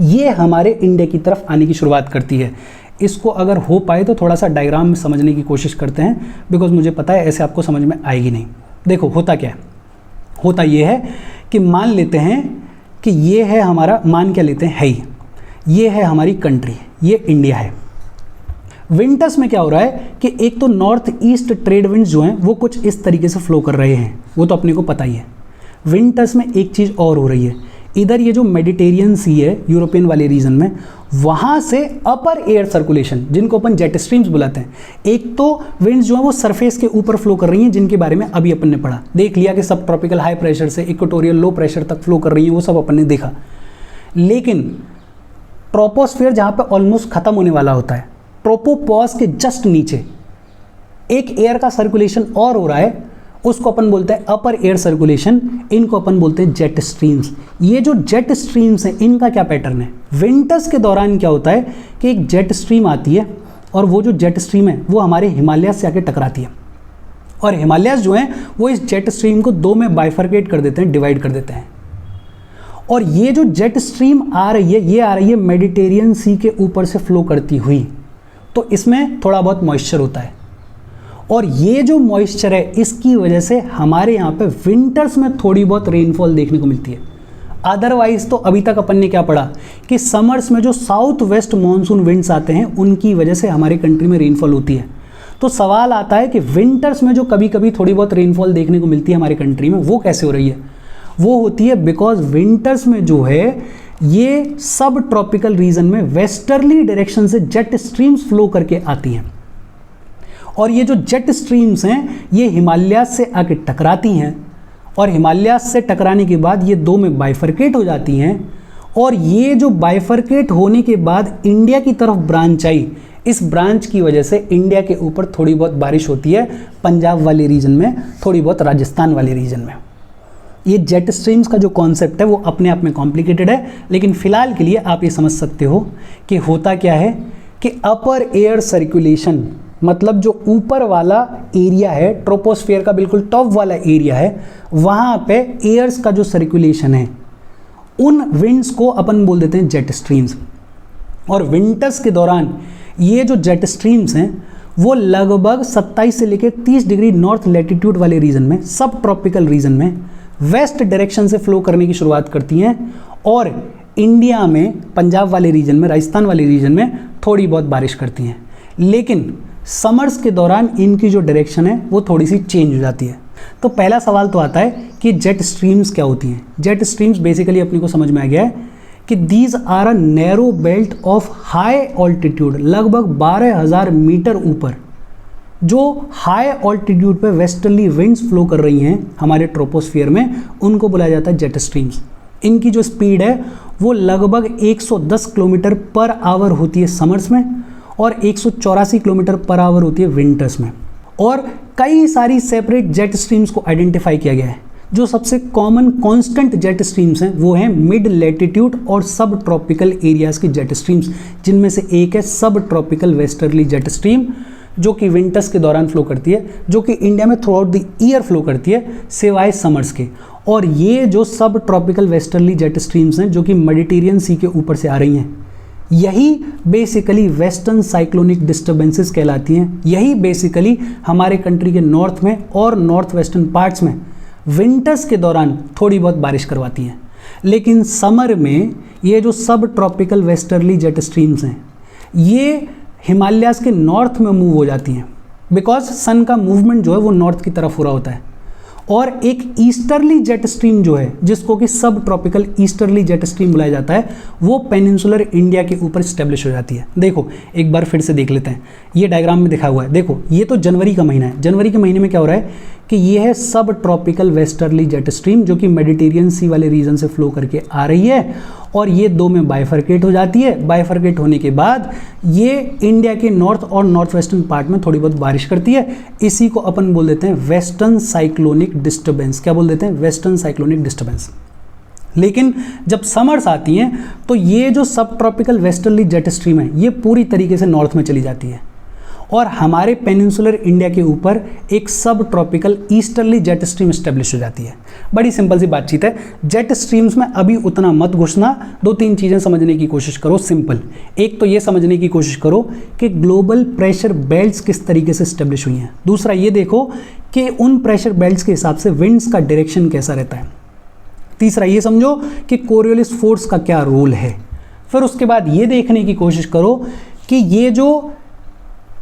ये हमारे इंडिया की तरफ आने की शुरुआत करती है। इसको अगर हो पाए तो थोड़ा सा डायग्राम में समझने की कोशिश करते हैं, बिकॉज मुझे पता है ऐसे आपको समझ में आएगी नहीं। देखो होता क्या है, होता ये है कि मान लेते हैं कि ये है हमारा, मान क्या लेते हैं, है ये है हमारी कंट्री, ये इंडिया है। विंटर्स में क्या हो रहा है कि एक तो नॉर्थ ईस्ट ट्रेड विंड्स जो हैं वो कुछ इस तरीके से फ्लो कर रहे हैं, वो तो अपने को पता ही है। विंटर्स में एक चीज़ और हो रही है, इधर ये जो मेडिटेरियन सी है यूरोपियन वाले रीजन में, वहाँ से अपर एयर सर्कुलेशन जिनको अपन जेट स्ट्रीम्स बुलाते हैं, एक तो विंड्स जो है वो सरफेस के ऊपर फ्लो कर रही हैं, जिनके बारे में अभी अपन ने पढ़ा, देख लिया कि सब ट्रॉपिकल हाई प्रेशर से इक्वेटोरियल लो प्रेशर तक फ्लो कर रही है, वो सब अपन ने देखा। लेकिन ट्रोपोस्फीयर जहाँ पे ऑलमोस्ट खत्म होने वाला होता है, ट्रोपोपॉज के जस्ट नीचे एक एयर का सर्कुलेशन और हो रहा है, उसको अपन बोलते हैं अपर एयर सर्कुलेशन, इनको अपन बोलते हैं जेट स्ट्रीम्स। ये जो जेट स्ट्रीम्स हैं इनका क्या पैटर्न है? विंटर्स के दौरान क्या होता है कि एक जेट स्ट्रीम आती है और वो जो जेट स्ट्रीम है वो हमारे हिमालय से आके टकराती है, और हिमालयस जो हैं वो इस जेट स्ट्रीम को दो में बाइफरकेट कर देते हैं, डिवाइड कर देते हैं। और ये जो जेट स्ट्रीम आ रही है ये आ रही है मेडिटेरियन सी के ऊपर से फ्लो करती हुई, तो इसमें थोड़ा बहुत मॉइस्चर होता है, और ये जो मॉइस्चर है इसकी वजह से हमारे यहाँ पे विंटर्स में थोड़ी बहुत रेनफॉल देखने को मिलती है। अदरवाइज तो अभी तक अपन ने क्या पढ़ा कि समर्स में जो साउथ वेस्ट मॉनसून विंड्स आते हैं उनकी वजह से हमारे कंट्री में रेनफॉल होती है। तो सवाल आता है कि विंटर्स में जो कभी कभी थोड़ी बहुत रेनफॉल देखने को मिलती है हमारे कंट्री में, वो कैसे हो रही है? वो होती है बिकॉज विंटर्स में जो है ये सब ट्रॉपिकल रीजन में वेस्टर्ली डायरेक्शन से जेट स्ट्रीम्स फ्लो करके आती हैं, और ये जो जेट स्ट्रीम्स हैं ये हिमालय से आके टकराती हैं, और हिमालय से टकराने के बाद ये दो में बाइफरकेट हो जाती हैं, और ये जो बाइफरकेट होने के बाद इंडिया की तरफ ब्रांच आई, इस ब्रांच की वजह से इंडिया के ऊपर थोड़ी बहुत बारिश होती है, पंजाब वाले रीजन में, थोड़ी बहुत राजस्थान वाले रीजन में। ये जेट स्ट्रीम्स का जो कॉन्सेप्ट है वो अपने आप में कॉम्प्लिकेटेड है, लेकिन फिलहाल के लिए आप ये समझ सकते हो कि होता क्या है कि अपर एयर सर्कुलेशन, मतलब जो ऊपर वाला एरिया है, ट्रोपोस्फीयर का बिल्कुल टॉप वाला एरिया है, वहाँ पे एयर्स का जो सर्कुलेशन है उन विंड्स को अपन बोल देते हैं जेट स्ट्रीम्स। और विंटर्स के दौरान ये जो जेट स्ट्रीम्स हैं वो लगभग 27 से लेकर 30 डिग्री नॉर्थ लैटिट्यूड वाले रीजन में, सब ट्रॉपिकल रीजन में वेस्ट डायरेक्शन से फ्लो करने की शुरुआत करती हैं, और इंडिया में पंजाब वाले रीजन में, राजस्थान वाले रीजन में थोड़ी बहुत बारिश करती हैं। लेकिन समर्स के दौरान इनकी जो डायरेक्शन है वो थोड़ी सी चेंज हो जाती है। तो पहला सवाल तो आता है कि जेट स्ट्रीम्स क्या होती हैं? जेट स्ट्रीम्स बेसिकली अपने को समझ में आ गया है कि these are a narrow belt of high altitude, लगभग 12,000 मीटर ऊपर जो हाई ऑल्टीट्यूड पे वेस्टर्ली विंड्स फ्लो कर रही हैं हमारे ट्रोपोस्फियर में, उनको बुलाया जाता है जेट स्ट्रीम्स। इनकी जो स्पीड है वो लगभग 110 किलोमीटर पर आवर होती है समर्स में, और 184 किलोमीटर पर आवर होती है विंटर्स में। और कई सारी सेपरेट जेट स्ट्रीम्स को आइडेंटिफाई किया गया है। जो सबसे कॉमन कांस्टेंट जेट स्ट्रीम्स हैं वो हैं मिड लैटिट्यूड और सब ट्रॉपिकल एरियाज़ की जेट स्ट्रीम्स, जिनमें से एक है सब ट्रॉपिकल वेस्टर्ली जेट स्ट्रीम, जो कि विंटर्स के दौरान फ्लो करती है, जो कि इंडिया में through out the year flow करती है सिवाय समर्स के। और ये जो सब ट्रॉपिकल वेस्टर्ली जेट स्ट्रीम्स हैं जो कि मेडिटेरियन सी के ऊपर से आ रही हैं, यही बेसिकली वेस्टर्न साइक्लोनिक डिस्टर्बेंसेस कहलाती हैं। यही बेसिकली हमारे कंट्री के नॉर्थ में और नॉर्थ वेस्टर्न पार्ट्स में विंटर्स के दौरान थोड़ी बहुत बारिश करवाती हैं। लेकिन समर में ये जो सब ट्रॉपिकल वेस्टर्ली जेट स्ट्रीम्स हैं ये हिमालयाज़ के नॉर्थ में मूव हो जाती हैं, बिकॉज सन का मूवमेंट जो है वो नॉर्थ की तरफ हो रहा होता है। और एक ईस्टर्ली जेट स्ट्रीम जो है, जिसको कि सब ट्रॉपिकल ईस्टर्ली जेट स्ट्रीम बुलाया जाता है, वो पेनिनसुलर इंडिया के ऊपर स्टेब्लिश हो जाती है। देखो एक बार फिर से देख लेते हैं, ये डायग्राम में दिखा हुआ है। देखो ये तो जनवरी का महीना है। जनवरी के महीने में क्या हो रहा है कि ये है सब ट्रॉपिकल वेस्टर्ली जेट स्ट्रीम, जो कि मेडिटेरियन सी वाले रीजन से फ्लो करके आ रही है और ये दो में बाइफर्केट हो जाती है। बाइफर्केट होने के बाद ये इंडिया के नॉर्थ और नॉर्थ वेस्टर्न पार्ट में थोड़ी बहुत बारिश करती है। इसी को अपन बोल देते हैं वेस्टर्न साइक्लोनिक डिस्टर्बेंस। क्या बोल देते हैं? Western cyclonic disturbance. लेकिन जब समर्स आती हैं तो ये जो सब ट्रॉपिकल वेस्टर्ली जेट स्ट्रीम है ये पूरी तरीके से नॉर्थ में चली जाती है और हमारे पेनिनसुलर इंडिया के ऊपर एक subtropical easterly jet stream establish हो जाती है। बड़ी सिंपल सी बातचीत है। जेट स्ट्रीम्स में अभी उतना मत घुसना, दो तीन चीज़ें समझने की कोशिश करो। सिंपल, एक तो ये समझने की कोशिश करो कि ग्लोबल प्रेशर बेल्ट्स किस तरीके से स्टेब्लिश हुई हैं। दूसरा ये देखो कि उन प्रेशर बेल्ट्स के हिसाब से विंड्स का डायरेक्शन कैसा रहता है। तीसरा ये समझो कि कोरियोलिस फोर्स का क्या रोल है। फिर उसके बाद ये देखने की कोशिश करो कि ये जो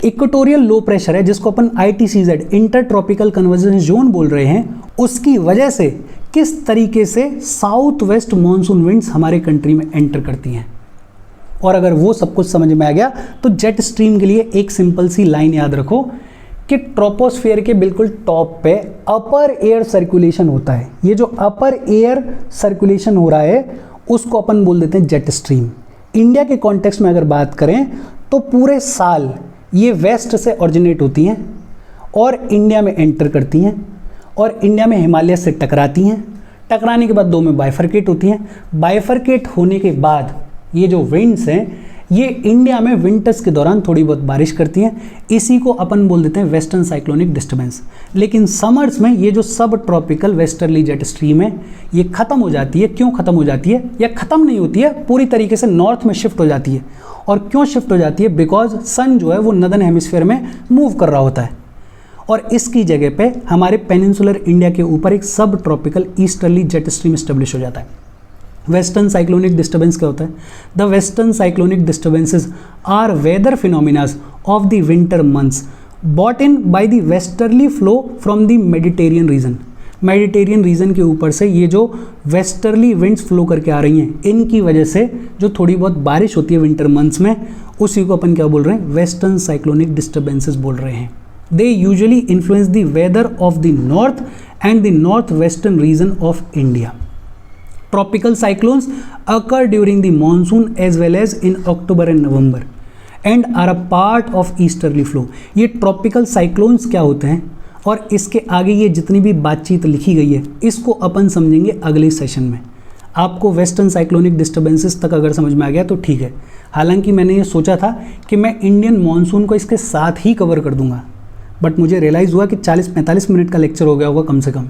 इक्वेटोरियल लो प्रेशर है, जिसको अपन ITCZ inter tropical convergence zone बोल रहे हैं, उसकी वजह से किस तरीके से साउथ वेस्ट मॉनसून विंड्स हमारे कंट्री में एंटर करती हैं। और अगर वो सब कुछ समझ में आ गया तो जेट स्ट्रीम के लिए एक सिंपल सी लाइन याद रखो कि ट्रोपोस्फेयर के बिल्कुल टॉप पे अपर एयर सर्कुलेशन होता है। ये जो अपर एयर सर्कुलेशन हो रहा है उसको अपन बोल देते हैं जेट स्ट्रीम। इंडिया के कॉन्टेक्स्ट में अगर बात करें तो पूरे साल ये वेस्ट से ऑरिजिनेट होती हैं और इंडिया में एंटर करती हैं और इंडिया में हिमालय से टकराती हैं। टकराने के बाद दो में बाइफर्केट होती हैं। बाइफर्केट होने के बाद ये जो विंड्स हैं ये इंडिया में विंटर्स के दौरान थोड़ी बहुत बारिश करती हैं। इसी को अपन बोल देते हैं वेस्टर्न साइक्लोनिक डिस्टर्बेंस। लेकिन समर्स में ये जो सब ट्रॉपिकल वेस्टर्ली जेट स्ट्रीम है ये ख़त्म हो जाती है। क्यों ख़त्म हो जाती है? या ख़त्म नहीं होती है, पूरी तरीके से नॉर्थ में शिफ्ट हो जाती है। और क्यों शिफ्ट हो जाती है? बिकॉज सन जो है वो नदर्न हेमिस्फीयर में मूव कर रहा होता है और इसकी जगह पे हमारे पेनिनसुलर इंडिया के ऊपर एक subtropical easterly jet stream establish हो जाता है। वेस्टर्न साइक्लोनिक डिस्टर्बेंस क्या होता है? The western cyclonic disturbances are weather phenomenas of the winter months brought in by the westerly flow from the Mediterranean region. Mediterranean region के ऊपर से ये जो वेस्टर्ली विंड्स फ्लो करके आ रही हैं, इनकी वजह से जो थोड़ी बहुत बारिश होती है विंटर मंथ्स में, उसी को अपन क्या बोल रहे हैं? वेस्टर्न साइक्लोनिक डिस्टर्बेंसेस बोल रहे हैं। They usually influence the weather of the north and the north western region of India. Tropical cyclones occur during the monsoon as well as in October and November and are a part of easterly flow। ये tropical cyclones क्या होते हैं और इसके आगे ये जितनी भी बातचीत लिखी गई है इसको अपन समझेंगे अगले सेशन में। आपको वेस्टर्न साइक्लोनिक डिस्टर्बेंसेस तक अगर समझ में आ गया तो ठीक है। हालांकि मैंने ये सोचा था कि मैं इंडियन मानसून को इसके साथ ही कवर कर दूंगा, बट मुझे रियलाइज़ हुआ कि 40-45 मिनट का लेक्चर हो गया होगा कम से कम।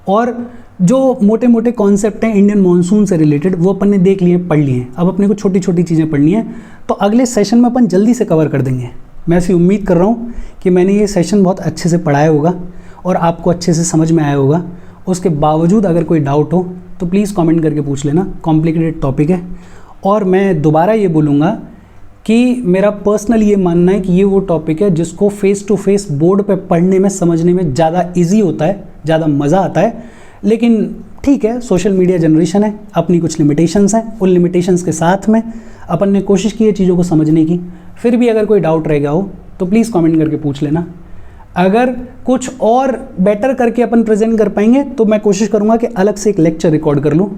और जो मोटे मोटे कॉन्सेप्ट हैं इंडियन मानसून से रिलेटेड वो अपन ने देख लिए, पढ़ लिए। अब अपने को छोटी छोटी चीज़ें पढ़नी है तो अगले सेशन में अपन जल्दी से कवर कर देंगे। मैं ऐसी उम्मीद कर रहा हूँ कि मैंने ये सेशन बहुत अच्छे से पढ़ाया होगा और आपको अच्छे से समझ में आया होगा। उसके बावजूद अगर कोई डाउट हो तो प्लीज़ कमेंट करके पूछ लेना। कॉम्प्लिकेटेड टॉपिक है और मैं दोबारा ये बोलूँगा कि मेरा पर्सनल ये मानना है कि ये वो टॉपिक है जिसको फेस टू फेस बोर्ड पे पढ़ने में समझने में ज़्यादा ईजी होता है, ज़्यादा मज़ा आता है। लेकिन ठीक है, सोशल मीडिया जनरेशन है, अपनी कुछ लिमिटेशंस हैं। उन लिमिटेशंस के साथ में अपन ने कोशिश की है चीज़ों को समझने की। फिर भी अगर कोई डाउट रह गया हो तो प्लीज़ कमेंट करके पूछ लेना। अगर कुछ और बेटर करके अपन प्रेजेंट कर पाएंगे तो मैं कोशिश करूँगा कि अलग से एक लेक्चर रिकॉर्ड कर लूँ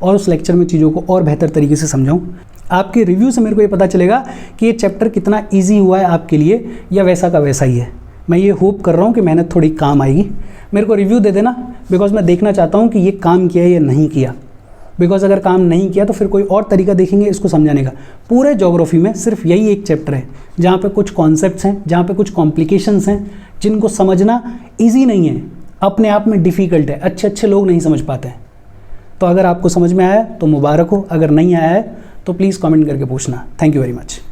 और उस लेक्चर में चीज़ों को और बेहतर तरीके से समझाऊँ। आपके रिव्यू से मेरे को ये पता चलेगा कि ये चैप्टर कितना ईजी हुआ है आपके लिए या वैसा का वैसा ही है। मैं ये होप कर रहा हूँ कि मेहनत थोड़ी काम आएगी। मेरे को रिव्यू दे देना, बिकॉज मैं देखना चाहता हूँ कि ये काम किया या नहीं किया। बिकॉज अगर काम नहीं किया तो फिर कोई और तरीका देखेंगे इसको समझाने का। पूरे ज्योग्राफी में सिर्फ यही एक चैप्टर है जहाँ पे कुछ कॉन्सेप्ट्स हैं, जहाँ पे कुछ कॉम्प्लिकेशंस हैं जिनको समझना ईजी नहीं है, अपने आप में डिफ़िकल्ट है, अच्छे लोग नहीं समझ पाते हैं। तो अगर आपको समझ में आया तो मुबारक हो, अगर नहीं आया है तो प्लीज़ कमेंट करके पूछना। Thank you very much.